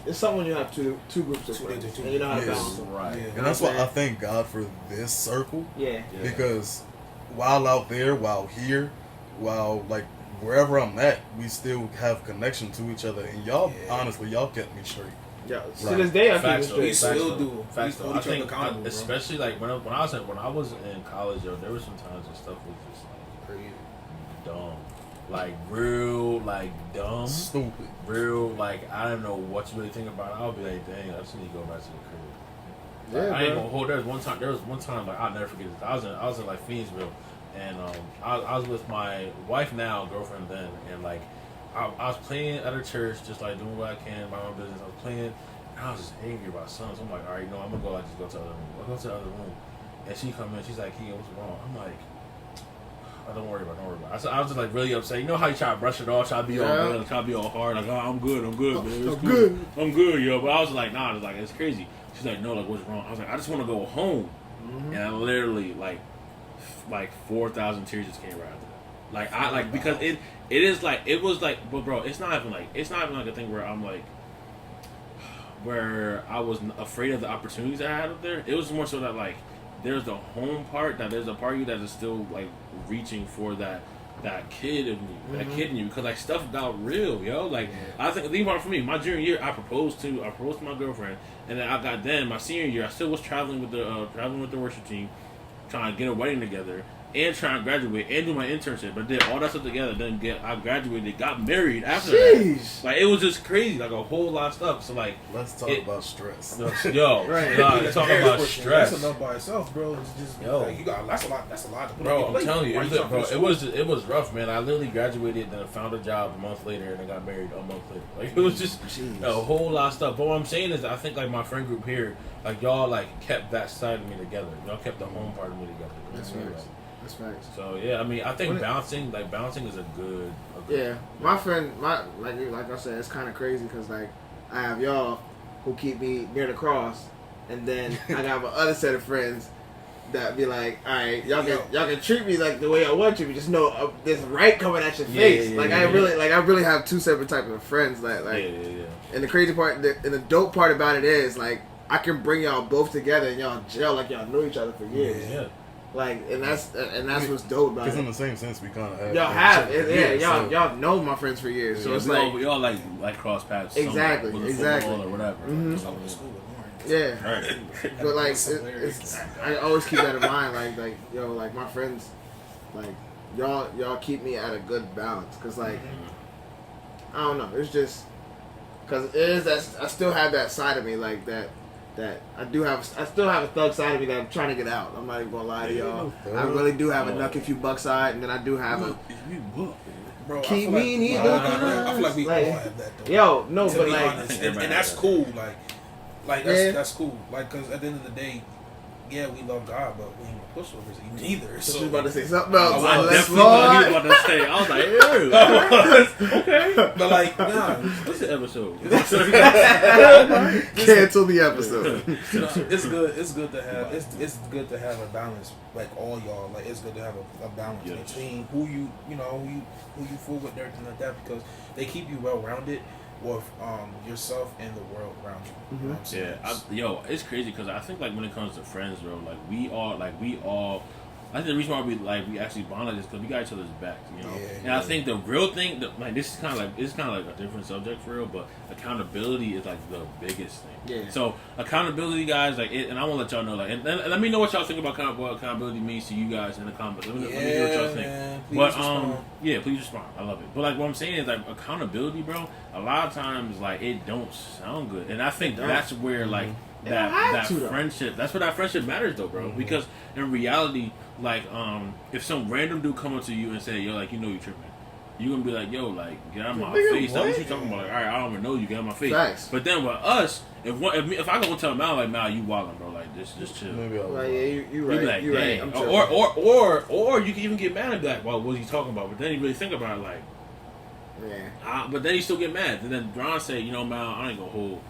it's something when you have two groups of friends, and you know how to Yes. balance them. Right. Yeah. and that's why I thank God for this circle. Yeah. Yeah. Because while out there, while here, while like wherever I'm at, we still have connection to each other. And y'all, honestly, y'all kept me straight. Yeah. To Right. this day, I feel Facts, it's though. We straight. still do. Facts We though. hold I each other think, accountable, bro. especially like when I was in college, yo, there were some times when stuff was just like Crazy. dumb, like real, like dumb, Stupid. real, like I don't know what you really think about it. I'll be like, dang, I just need to go back to the crib. Yeah, I ain't bro. gonna hold. There was one time like I'll never forget this. I was in like Phoenixville, and I was with my wife now, girlfriend then, and like I was playing at her church, just like doing what I can, my own business. I was playing, and I was just angry about something. So I'm like, all right, no, I'm gonna go. Like, just go to the other room. I go to the other room, and she come in. She's like, "Hey, what's wrong?" I'm like, "Oh, don't worry about it." I was just like really upset. You know how you try to brush it off, try to be all good, try to be all hard, like, "Oh, I'm good, man. It's cool. I'm good, yo." But I was like, "Nah," it's like it's crazy. She's like, "No, like what's wrong?" I was like, "I just want to go home," and I literally like 4,000 tears just came right after that. Like I like because it is like it was like, but bro, it's not even like a thing where I'm like where I was afraid of the opportunities I had up there. It was more so that like there's the home part, that there's a part of you that is still like reaching for that kid in you, that kid in you, because like stuff got real, yo. Like I think the part for me, my junior year, I proposed to my girlfriend, and then my senior year, I still was traveling with the worship team, trying to get a wedding together, and trying to graduate and do my internship. But did all that stuff together. Then I graduated, got married after that. Like it was just crazy, like a whole lot of stuff. So like, Let's talk about stress. yo, Right. nah, talk about stress. That's enough by itself, bro. It's just Yo. like, you got that's a lot. That's a lot to put Bro, on your I'm plate. telling you, Why it was, talking it was rough, man. I literally graduated, then found a job a month later, and then got married a month later. Like it was just a whole lot of stuff. But what I'm saying is, I think like my friend group here, like y'all, like kept that side of me together. Y'all kept the home part of me together. That's right. facts. That's facts. So yeah, I mean, I think bouncing is a good. Yeah, my friend, like I said, it's kind of crazy because like I have y'all who keep me near the cross, and then I got my other set of friends that be like, all right, y'all can treat me like the way I want you, but just know there's right coming at your face. I really have two separate types of friends. And the crazy part, and the dope part about it is like I can bring y'all both together and y'all gel like y'all knew each other for years. Yeah. Like, and that's what's dope about it. Because in the same sense, we kind of have. Y'all know my friends for years, so it's like we all like cross paths. Exactly. Or whatever. Yeah, right. But like, I always keep that in mind. Like my friends, like y'all keep me at a good balance. Cause like, I don't know, it's just because it is that I still have that side of me like that. I still have a thug side of me that I'm trying to get out. I'm not even gonna lie to y'all. I really do have a nuck if you buck side, and then I do have a. Bro, keep me in here. I feel like we all have that though. Yo, no, but like, honest, and that's cool. Like that's cool. Like, cause at the end of the day, yeah, we love God, but we ain't pushovers either. So you was about to say something else. I definitely thought he was about to say. I was like, ew. Okay. But like, nah. What's the episode? Cancel the episode. It's good. It's good to have. It's good to have a balance. Like all y'all. Like it's good to have a balance between who you fool with and everything like that, because they keep you well rounded with yourself and the world around you. You know what I'm saying? It's crazy because I think like when it comes to friends, bro, like we all. I think the reason why we actually bond like this because we got each other's backs, you know. I think the real thing, this is kind of like a different subject for real, but accountability is like the biggest thing. Yeah. So accountability, guys, like, and I want to let y'all know, like, and let me know what y'all think about what accountability means to you guys in the comments. Let me hear what y'all think. Please respond. Please respond. I love it. But like what I'm saying is like accountability, bro. A lot of times like it don't sound good, and I think that's where like. That friendship, that's where that friendship matters though, bro. Because in reality, like, if some random dude come up to you and say, yo, like, you know you tripping, you gonna be like, yo, like, get out of my face. That's what you talking about. Like, all right, I don't even know you, get out of my face. Facts. But then with us, if I go tell Mal, like, Mal, you wildin', bro, like, just chill. Maybe you right. You be like, you dang. Right. Or you can even get mad and be like, well, what are you talking about? But then you really think about it, like, but then you still get mad. And then Ron say, you know, Mal, I ain't gonna hold.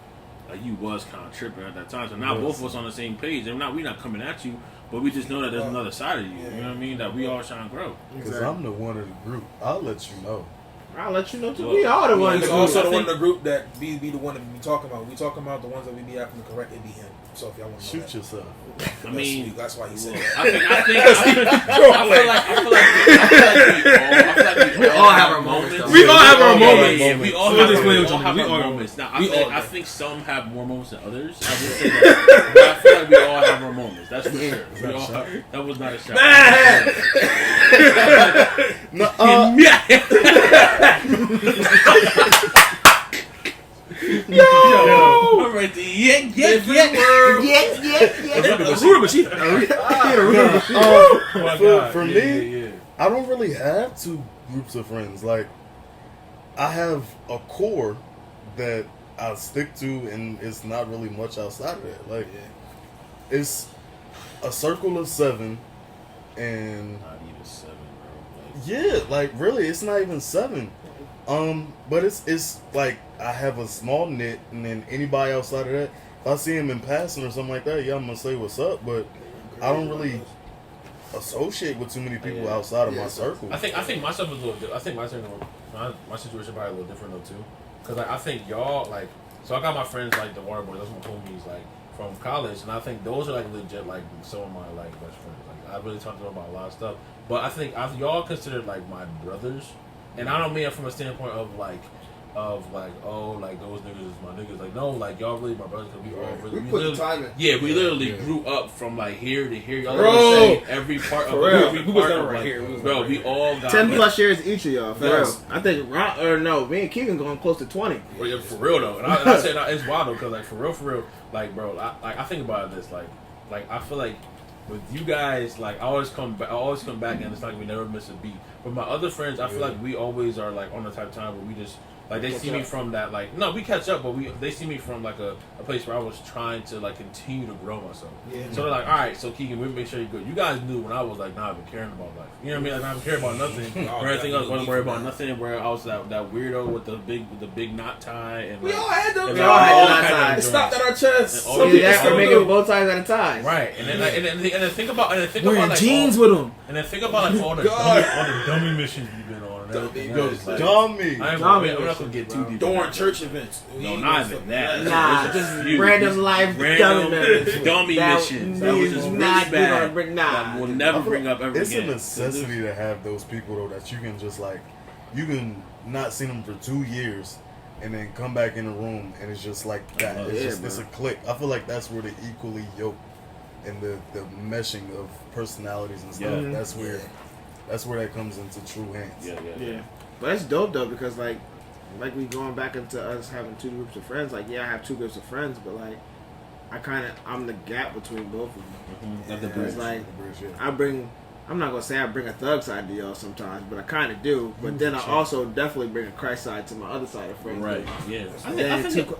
Like you was kind of tripping at that time, so now both of us on the same page, and we not coming at you, but we just know that there's another side of you. You know what I mean? That we all trying to grow. Because I'm the one of the group. I'll let you know. I'll let you know too. We are the ones. He's also the one in the group that be the one that we be talking about. We talking about the ones that we be having to correct. It be him. So if y'all want to shoot yourself. I mean, that's why he said that. I feel like we all have our moments. We all have our moments. Yeah, we all have our moments. Now, I think some have more moments than others. I will say that. But I feel like we all have our moments. That's for sure. That was not a shot. Yo! I'm right there. For me, I don't really have two groups of friends. Like, I have a core that I stick to, and it's not really much outside of that. Like, it's a circle of 7, and not even 7, bro. Yeah, like really, it's not even 7. But it's like I have a small knit, and then anybody outside of that, if I see him in passing or something like that, I'm gonna say what's up. But I don't really associate with too many people outside of my circle. I think my stuff is a little different. I think my situation probably a little different though too, because like I think y'all like, so I got my friends like the Water Boys, those are my homies like from college, and I think those are like legit like some of my like best friends. Like I really talk to them about a lot of stuff, but I think y'all considered like my brothers. And I don't mean it from a standpoint of like, oh, like those niggas is my niggas. Like, no, like y'all really my brothers. Cause we all really, we put the time in. Yeah, we literally grew up from like here to here. Y'all say every part of every part of like, here. Bro, we all got 10 plus years each of y'all. For real. I think me and Keegan going close to 20. For real though, and I said it's wild though, cause like for real, like bro, I think about this like I feel like. With you guys, like I always come back, and it's like we never miss a beat. But my other friends, I feel like we always are like on the type of time where we just Like they see me from that, like no, we catch up, but they see me from like a place where I was trying to like continue to grow myself. Yeah. So they're like, all right, so Keegan, we make sure you're good. You guys knew when I was like not even caring about life. You know what I mean? Like not even caring about nothing or anything else. Wasn't worried about nothing. Where I was that weirdo with the big knot tie and We like, all had them. We all had knot kinds of ties. It stopped at our chest. And Some Yeah, people that's still for do. making both ties at a time. right. And then think about Wearing like jeans all, with them. and then think about like all the dummy missions you've been on. And everything else. Like, Dummy. I'm Dummy not gonna get too deep. During church events. No, not even that. Nah, There's a just few. random life dummy missions. dummy missions. That was just really not bad. bring, That we'll never bring up ever It's again. a necessity to have those people though that you can just like, you can not see them for 2 years, and then come back in the room and it's just like that. Oh, It's yeah, just it's a bro. click. I feel like that's where the equally yoked and the meshing of personalities and stuff. Yeah. That's where that comes into true hands. Yeah, but that's dope though because like we going back into us having two groups of friends. Like I have two groups of friends, but like I'm the gap between both of them. That's the Yeah. bridge. It's like The bridge, yeah. I'm not gonna say I bring a thug side to y'all sometimes, but I kind of do. But then I also definitely bring a Christ side to my other side of friends. Right. Yeah.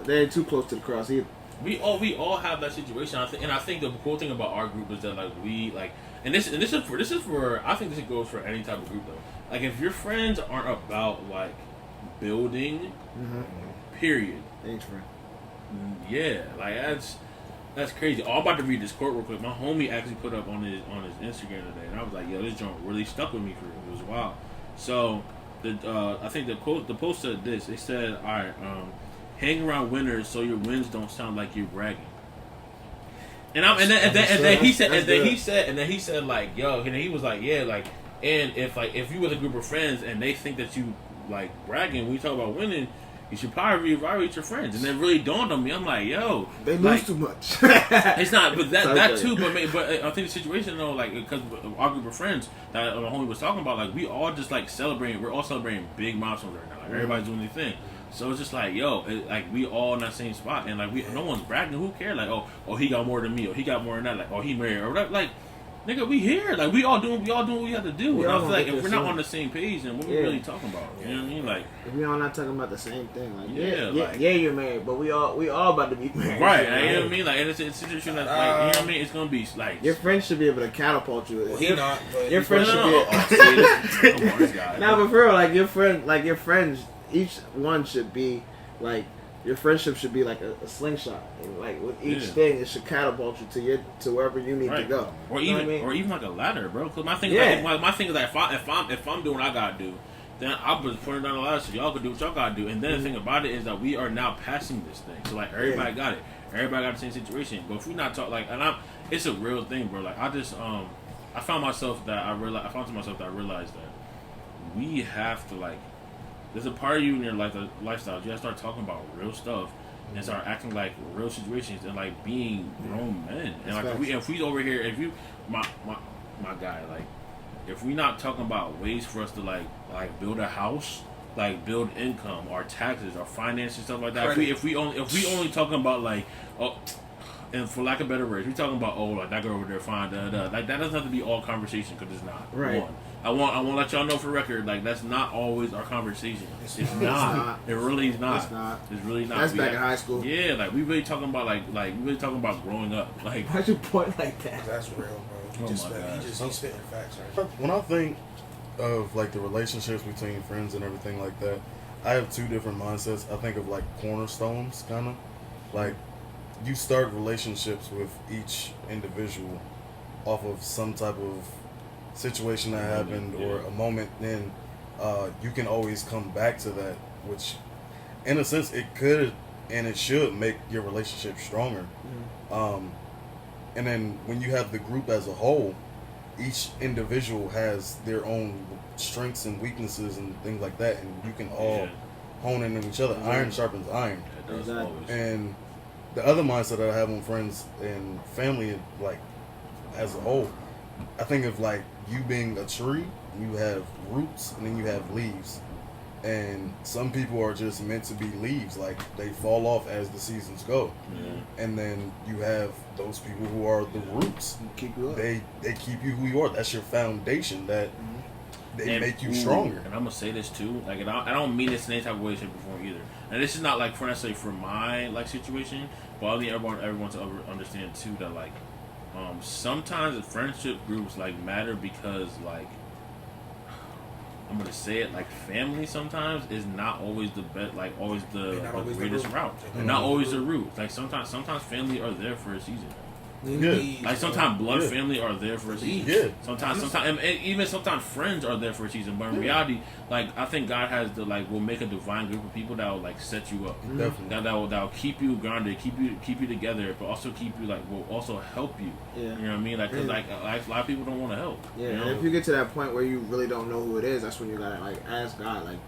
They ain't too close to the cross either. We all have that situation. I think the cool thing about our group is that like we like, and this is for I think this goes for any type of group though. Like if your friends aren't about like building, period. Thanks, friend. Yeah, like that's crazy. Oh, I'm about to read this quote real quick. My homie actually put up on his Instagram today, and I was like, "Yo, this joint really stuck with me for real. It was wild." So, I think the post said this. They said, "All right, hang around winners so your wins don't sound like you're bragging." And then he said like, "Yo," and he was like, "Yeah, like, and if you with a group of friends and they think that you like bragging when you talk about winning." You should probably reevaluate your friends, and it really dawned on me. I'm like, yo, They lose too much. It's not, but that Okay. too. But I think the situation though, like, because our group of friends that my homie was talking about, like, we all just like celebrating. We're all celebrating big milestones right now. Like everybody's doing their thing. So it's just like, yo, like we all in that same spot, and like no one's bragging. Who cares? Like, oh, he got more than me, or he got more than that. Like, oh, he married, or whatever. Like, nigga, we here. Like, we all doing what we have to do. We And I all feel like gonna if get we're not this on the same page, then what we really talking about? You know what I mean? Like, if we all not talking about the same thing, like like- you're married, but we all about to be married. right? You know what I mean? Like, and it's a situation that's like, you know what I mean? It's gonna be like Your friends should be able to catapult you. Well, he not. But Your friends should be. Come on, this guy. Nah, but for real, like your friends, each one should be like your friendship should be like a slingshot, and like with each thing, it should catapult you to wherever you need to go. Or You know even what I mean? or even like a ladder, bro. Because my thing, Yeah. my thing is that if I'm doing what I gotta do, then I'm just putting down the ladder so y'all can do what y'all gotta do. And then the thing about it is that we are now passing this thing. So like everybody got it. Everybody got the same situation. But if we not talk like, it's a real thing, bro. Like I found myself that I realized that we have to like. There's a part of you in your life, lifestyle. You gotta start talking about real stuff and start acting like real situations and like being grown men. And like if we over here, if you my guy, like if we not talking about ways for us to like build a house, like build income, our taxes, our finances, stuff like that. If we only talking about like and for lack of better words, we talking about like that girl over there fine, like that doesn't have to be all conversation because it's not. Right. One. I want to let y'all know for record, like that's not always our conversation. It's not. It really is not. It's not. It's really not. That's back in high school. Yeah, like we really talking about like we really talking about growing up. Like Why'd you point like that? that's real, bro. Oh He's my God. spitting facts right now. When I think of like the relationships between friends and everything like that, I have two different mindsets. I think of like cornerstones, kind of like you start relationships with each individual off of some type of situation that happened or a moment, then you can always come back to that, which in a sense it could and it should make your relationship stronger. And then when you have the group as a whole, each individual has their own strengths and weaknesses and things like that, and you can all hone in on each other. Iron sharpens iron. it does Exactly. always. And the other mindset that I have on friends and family, like as a whole, I think of like you being a tree. You have roots and then you have leaves, and some people are just meant to be leaves. Like they fall off as the seasons go, and then you have those people who are the roots. Keep you up. They keep you who you are. That's your foundation. That they make you stronger. And I'm gonna say this too, like, and I don't mean this in any type of way, shape, or form either. And this is not like for necessarily for my like situation, but I need everyone to understand too that like, sometimes the friendship groups like matter because like, I'm gonna say it like family sometimes is not always the best, like always the greatest route. They're not always the route. Like sometimes family are there for a season. Yeah. Like sometimes blood family are there for a season. Yeah. Sometimes, and even sometimes friends are there for a season. But in reality, like I think God has the like will make a divine group of people that will like set you up. Definitely. That will keep you grounded, keep you together, but also keep you like will also help you. Yeah. You know what I mean? Like, cause like a lot of people don't want to help. Yeah. You know? And if you get to that point where you really don't know who it is, that's when you gotta like ask God, like,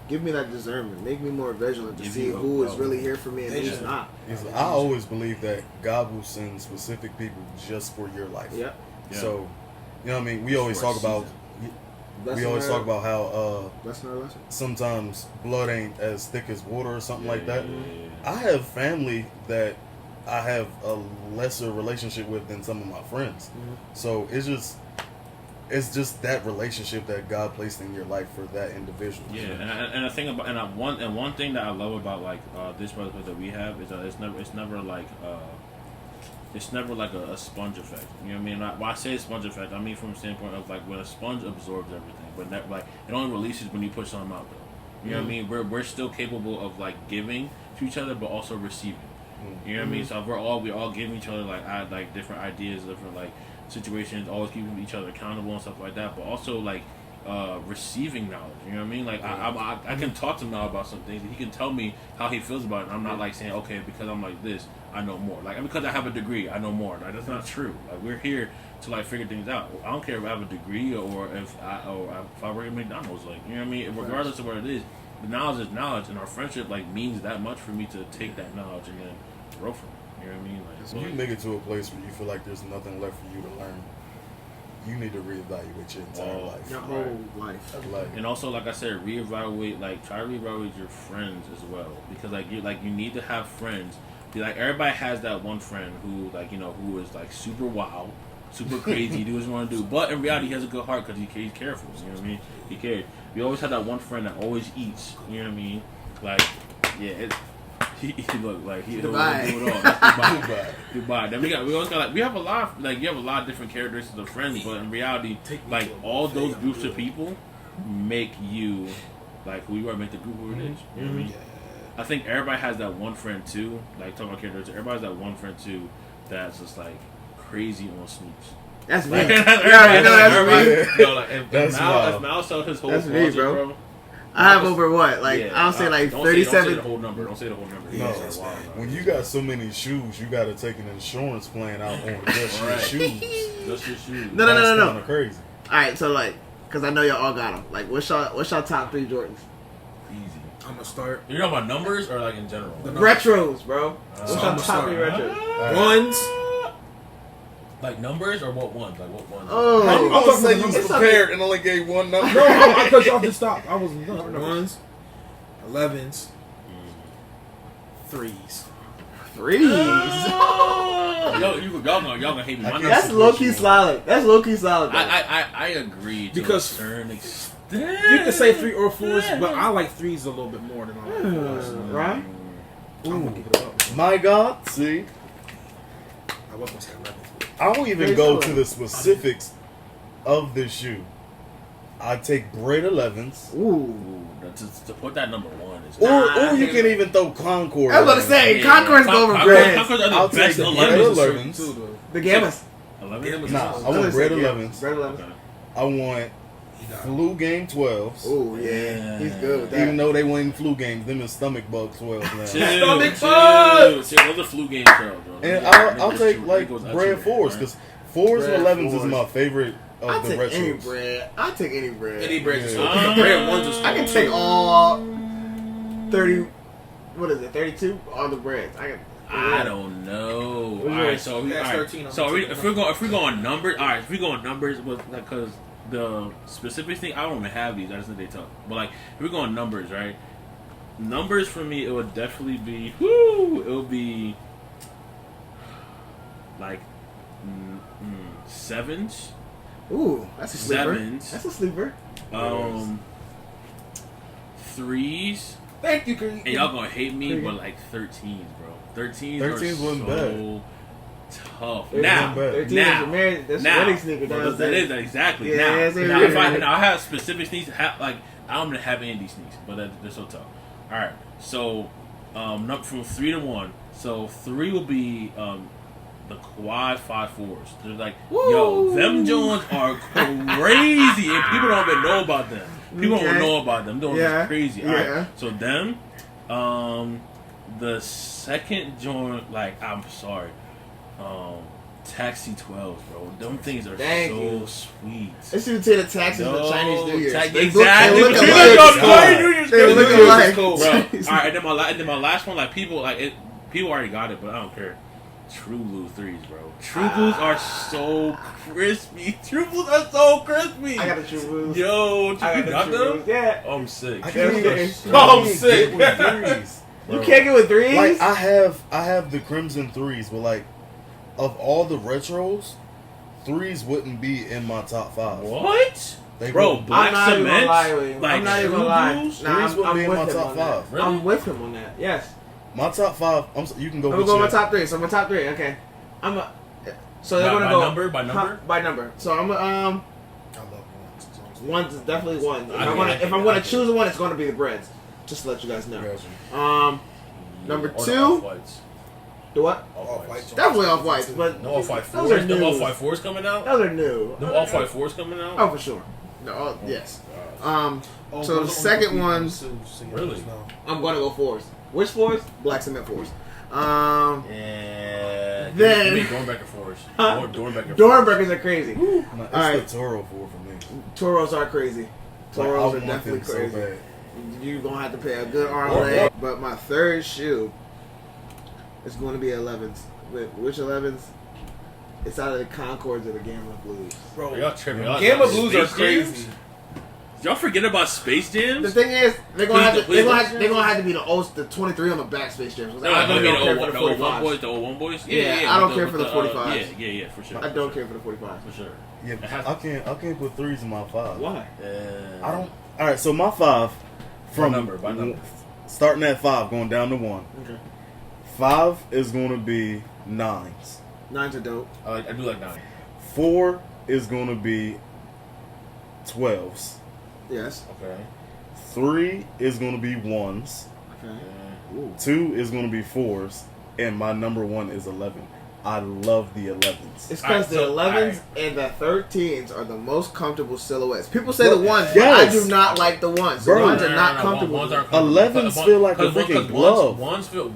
give me that discernment, make me more vigilant to see who is really here for me and who's not. I always believe that God will send specific people just for your life. Yep. Yeah. So, you know what I mean? We always talk about how sometimes blood ain't as thick as water or something like that. I have family that I have a lesser relationship with than some of my friends. So it's just that relationship that God placed in your life for that individual. Yeah, and the thing about one thing that I love about like this brotherhood that we have is that it's never like a sponge effect. You know what I mean? When I say sponge effect, I mean from the standpoint of like when a sponge absorbs everything, but like it only releases when you push something out though. You know what I mean? We're still capable of like giving to each other, but also receiving. You know what I mean? So we all giving each other like different ideas, different like situations, always keeping each other accountable and stuff like that, but also like receiving knowledge. You know what I mean? Like I can talk to him now about some things. He can tell me how he feels about it. And I'm not like saying, okay, because I'm like this, I know more. Like because I have a degree, I know more. Like that's not true. Like we're here to like figure things out. I don't care if I have a degree or if I work at McDonald's. Like you know what I mean? Regardless of what it is, the knowledge is knowledge, and our friendship like means that much for me to take that knowledge and then grow from it. You know what I mean? Like, So you make it to a place where you feel like there's nothing left for you to learn. You need to reevaluate your entire life. Your whole life. And also, like I said, try to reevaluate your friends as well, because you need to have friends. Like everybody has that one friend who who is like super wild, super crazy, do what you want to do, but in reality he has a good heart because he's careful. You know what I mean? He cares. We always have that one friend that always eats. You know what I mean? Like, yeah. He look like he'll do it all. That's Dubai. Then we have a lot of, you have a lot of different characteristics of friends, but in reality, like all those groups of people make you like who you are, make the group who it is. You know what I mean? I think everybody has that one friend too. Like talking about characteristics, everybody has that one friend too that's just like crazy on snoops. That's me. Like, That's if Mal saw his whole closet, bro. I have over what? Like I'll say like 37. Don't say the whole number. Don't say the whole number. No, when you got so many shoes, you got to take an insurance plan out on just your shoes. Just your shoes. No. That's kind of crazy. All right, so like, cause I know y'all all got them. Like, what's y'all top 3 Jordans? Easy. I'm gonna start. You're talking about numbers or like in general? Retros, bro. What's So y'all I'm top 3 sorry. retros? Ones. Like numbers or what ones? Like what ones? Oh, I'm about to say you was prepared and only gave one number. No, I cut you off to stop. I wasn't done. Ones, 11s, 3s. Y'all gonna hate me. That's low key solid. I agree. Because to a certain extent. You can say 3 or 4s, but I like 3s a little bit more than I like 4s. Right? I'm gonna give it up. My God, see, I was gonna say 11s. I don't even go to the specifics of this shoe. I take grade 11s. Ooh. To put that number 1 is. Or you can even throw Concord. I was about to say, Concord's go over grades. Concords are the I'll take best the 11s. The Gammas. 11? Nah, I want grade 11s. Grade 11s. I want flu game 12s. Oh, yeah. He's good with that. Even though they weren't flu games, them is stomach bug 12s now. Stomach bugs! Those are flu game 12, bro. And I'll take like bread 4s, because 4s and 11s is my favorite of the retros. Any bread. I'll take any bread. Any bread is Yeah. the bread ones is I can take all 30. What is it? 32? All the breads. I don't know. All right, so That's 13. if we're going numbers, all right. If we go on numbers, because the specific thing, I don't even have these. I just know they talk. But like, if we're going numbers, right? Numbers for me, it would definitely be. It would be like 7s. Ooh, that's a sleeper. Sevens. That's a sleeper. Threes. Thank you, Creed. And y'all gonna hate me, but like 13s, bro. 13s wasn't are so bad. tough. 13 Now, 13 now, is a married, that's now, a wedding sneaker. that is exactly. Yeah, now, it's a now, wedding. I have specific sneaks. Like I don't even have any of these sneaks, but they're so tough. All right, so from 3 to 1. So 3 will be the quad 5.4s. They're like, yo, them Jones are crazy, and people don't even know about them. People don't know about them. They're just crazy. All right, so them, the second joint, like I'm sorry, Taxi 12s, bro. Them things are so sweet. Let's even say the taxis of Chinese New Year's. Exactly. They look alike. Bro. All right, and then my last one, like people already got it, but I don't care. True Blue 3s, bro. True Blues are so crispy. True Blues are so crispy. I got the True Blues. Yo, you got them? Yeah. Oh, I'm sick. I can't I'm sick with threes. You can't get with 3s? Like I have the Crimson 3s, but like of all the retros, 3s wouldn't be in my top 5. What? They bro, would. Black I'm not Cement? even gonna lie with you. Like I'm not even gonna lie. Blues? Nah, 3s wouldn't be in my top 5. Really? I'm with him on that. Yes. My top 5. You can go. I'm with gonna go your, my top 3. So my top 3. Okay. So they're gonna go by number. So I'm I love one's is definitely one. If I'm I gonna get choose one, it's gonna be the breads. Just to let you guys know. Number Or 2. the Off-Whites. The what? Off-Whites. Definitely Off-Whites, but No Off-White 4s. those are No new. Off-White 4s coming out? Those are new. No Off-White 4s coming out? Oh, for sure. No, yes. Oh, So the those are second only one, Really? No. I'm gonna go 4s. Which 4s? Black Cement 4s. Yeah. Then- Give me Dornbecker 4s. Dornbecker 4s. Dornbreakers are crazy. It's Alright. the Toro 4 for me. Toros are crazy. Like, I Toros are want definitely them so crazy. bad. You're gonna have to pay a good arm leg. But my third shoe is going to be 11s. Which 11s? It's out of the Concords of the Gamma Blues. Bro, Y'all tripping. Y'all Gamma got Blues are Space crazy. Jams? Y'all forget about Space Jams? The thing is, they're gonna have to be the 23 on the back Space Jams. No, I don't care for the the 01 45s. boys, the 01 boys. Yeah, I don't care for the 45s. Yeah, for sure. I don't care for the 45s. For sure. Yeah, I can't put 3s in my 5. Why? I don't. All right, so my 5 from By number. starting at 5, going down to 1. Okay. 5 is going to be 9s. 9s are dope. I do like 9. 4 is going to be 12s. Yes. Okay. 3 is going to be 1s. Okay. Ooh. 2 is going to be 4s, and my number 1 is 11. I love the 11s. It's because Alright, the so- 11s and the 13s are the most comfortable silhouettes. People say the ones, but Yes. I do not like the ones. The Bro. ones are not comfortable. Ones aren't comfortable. 11s feel like a freaking glove. Ones feel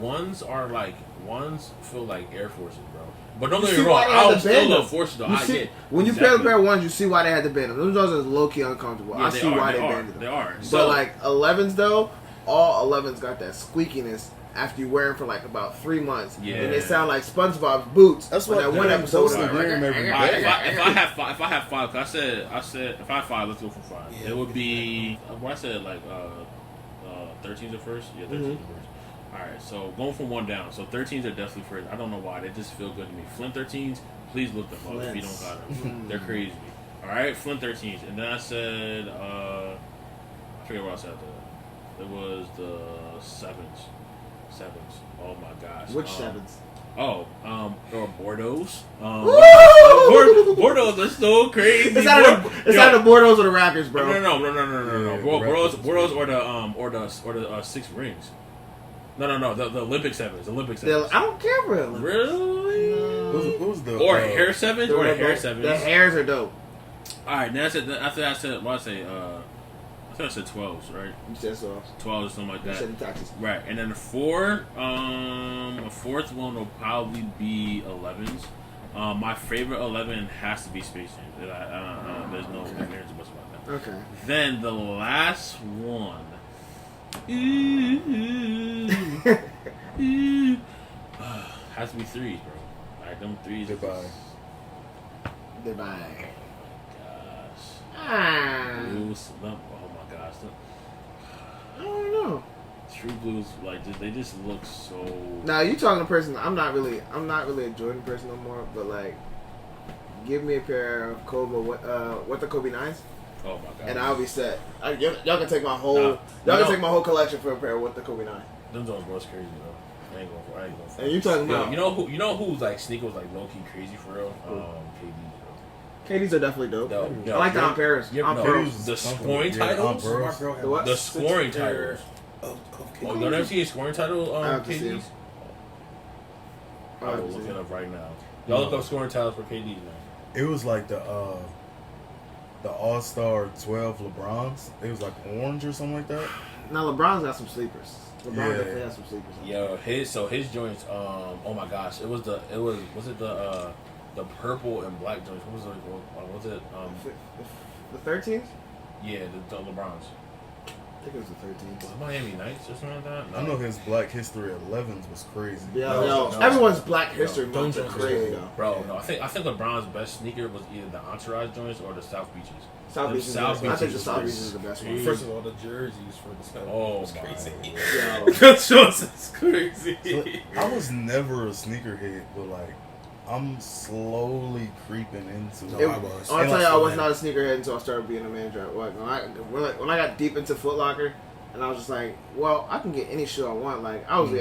like Air Forces, bro. But don't You get see me wrong, why they I had would to still bend love them. Forces though. You I see, get when you pair a pair of ones, you see why they had to bend them. Those ones are low key uncomfortable. Yeah, I see why they are. bended them. They are. But So, like 11s though, all 11s got that squeakiness after you wear them for like about 3 months. Yeah. And they sound like SpongeBob's boots. That's on what that one they're episode. supposed to was wear 'em every day. all right, if I have 5, cause I said if I have 5, let's go for 5. Yeah. It would be what I said, like 13s at first. Yeah, 13s at first. All right, so going from 1 down. So 13s are definitely first. I don't know why, they just feel good to me. Flint 13s, please look them up if you don't got them. They're crazy. All right, Flint 13s, and then I said I forget what I said after that. It was the 7s. Oh my gosh. Which 7s? Or Bordeaux's. Woo! Bordeaux's are so crazy. It's not the Bordeaux or the Raptors, bro. No. Yeah, Bordeaux's or the 6 rings. No. The Olympic 7s. I don't care for them. Really? Who's the Or hair 7s? Or hair 7s? The hairs are dope. All right. Then I said. After I said, what I say? I think I said 12s, right? You said so. 12 or something like You that. said the taxes. Right, and then a fourth one will probably be 11s. My favorite 11 has to be Space Jam. There's no ifs, ands, or buts about that. Okay. Then the last one. Has to be 3s, bro. Like them 3s. Goodbye. Goodbye. Gosh. Ah. Oh my gosh. I don't know. True Blues, like they just look so. Now you talking to a person. I'm not really a Jordan person no more. But like give me a pair of Kobe. What the Kobe 9s? Oh my god. And I'll be set. Y'all can take my whole. Nah, y'all can take my whole collection for a pair with the Kobe 9. Them Jones was crazy though. I ain't going for. And you talking Yo, about? you know who's like sneakers like low key crazy for real? KD. KDs are definitely dope. Yo, I like the Amperes. The scoring titles. The what? The scoring titles. Of Oh, y'all never seen a scoring title? I have to see KDs. them. I will look it up right now. Y'all look up scoring titles for KD, man. It was like the All-Star 12 LeBrons. It was like orange or something like that. Now LeBron's got some sleepers. LeBron Yeah. definitely has some sleepers. Yo, his joints. Oh my gosh, was it the purple and black joints? What was it? The 13s? Yeah, the LeBrons. I think it was the 13s. Was it Miami Knights or something like that? No. I know his Black History 11s was crazy. Yo, everyone's Black History month is crazy though. Bro, no, I think LeBron's best sneaker was either the Entourage joints or the South Beaches. South Beach is the best. I think the South Beach is the best one. First of all, the jerseys for the South was crazy. Yo. That shows is crazy. So, I was never a sneakerhead, but like I'm slowly creeping into. No, I was. I'll And tell I you, I still was am. not a sneakerhead until I started being a manager. When I got deep into Foot Locker, and I was just like, well, I can get any shoe I want. Like I was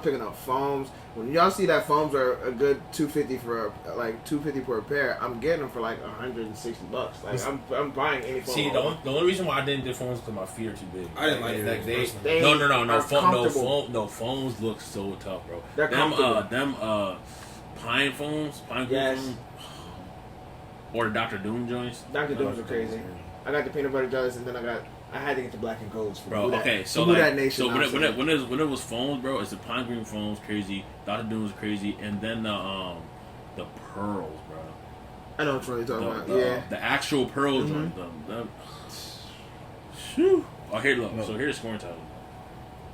picking up foams. When y'all see that foams are a good $250 per pair, I'm getting them for like $160. Like I'm buying any foam. See, the only reason why I didn't do foams is because my feet are too big. I didn't like it. They No, foams look so tough, bro. They're comfortable. Pine foams, Yes. foam, or the Dr. Doom joints. Dr. Dooms are crazy. I got the peanut butter jellies, and then I had to get the black and golds for Bro, Buddha- okay, so for Buddha like, Nation. so when it was foams, bro, it's the pine green foams crazy, Dr. Doom was crazy, and then the pearls, bro. I know what you're talking about. Yeah. The actual pearls on them. Shoo. Oh, here, look. So here's the scoring title.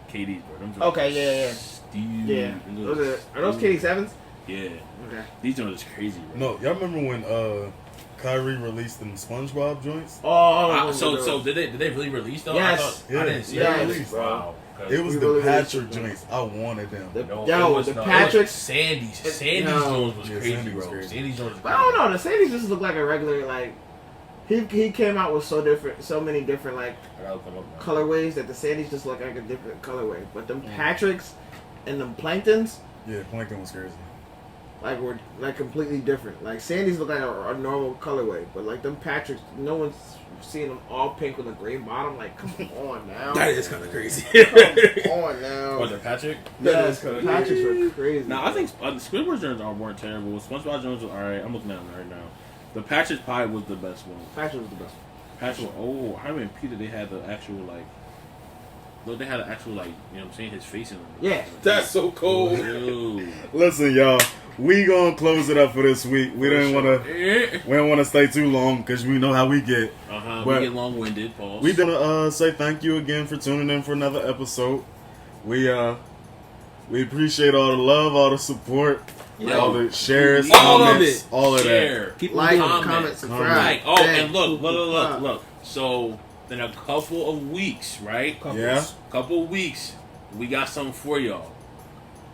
KD's, bro. Them joints Okay, Steve. yeah. Are those KD7s? Yeah. Okay. These joints are crazy, bro. No, y'all remember when Kyrie released them SpongeBob joints? So did they really release those? Yes. I didn't see Yes, that. bro. Wow. It was We the really Patrick released them. joints. I wanted them. The Patrick's. Sandy's joints was Yeah, crazy, Sandy's bro. crazy. Sandy's joints was But I don't know. The Sandy's just look like a regular like. He came out with so many different like I gotta come up now. colorways that the Sandy's just look like a different colorway. But them Patricks and them Planktons Yeah, Plankton was crazy. like were like completely different. Like Sandy's look like a normal colorway, but like them Patricks, no one's seen them all pink with a green bottom. Like, come on now. That is kind of crazy. Come on now. Was it Patrick? Yes, the Patricks were crazy. Now I think the Squidward joints weren't terrible. SpongeBob joints was alright. I'm looking at them right now. The Patrick's Pie was the best one. Patrick was the best. Patrick, I mean Peter, they had the actual like. Look, they had an actual like, you know what I'm saying, his face in them. Yeah. That's so cool. Dude. Listen, y'all, we gonna close it up for this week. We don't want to stay too long because we know how we get. We But get long winded. Pause. we gonna say thank you again for tuning in for another episode. We appreciate all the love, all the support, all the shares, all of comments, it. all of that. Share. Keep like, comment, comment, subscribe. Like, and Thank- look. So in a couple of weeks, right? Yeah. Couple of weeks, we got something for y'all.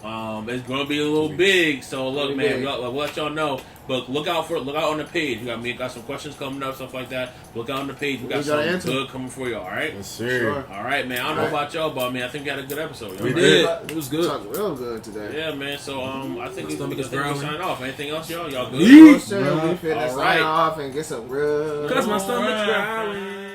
It's gonna be a little big, so look, man, we'll let y'all know. But look out on the page. We got some questions coming up, stuff like that. Look out on the page. We got something good coming for y'all. All right. Yes, sir. All right, man. I don't know about y'all, but man, I think we had a good episode. We y'all, did. right? It was good. Talked real good today. Yeah, man. So I think we Stomach is can growling. sign off. Anything else, y'all? Y'all good? We finna All sign right. off and get some real. Cause my stomach's All right. growling.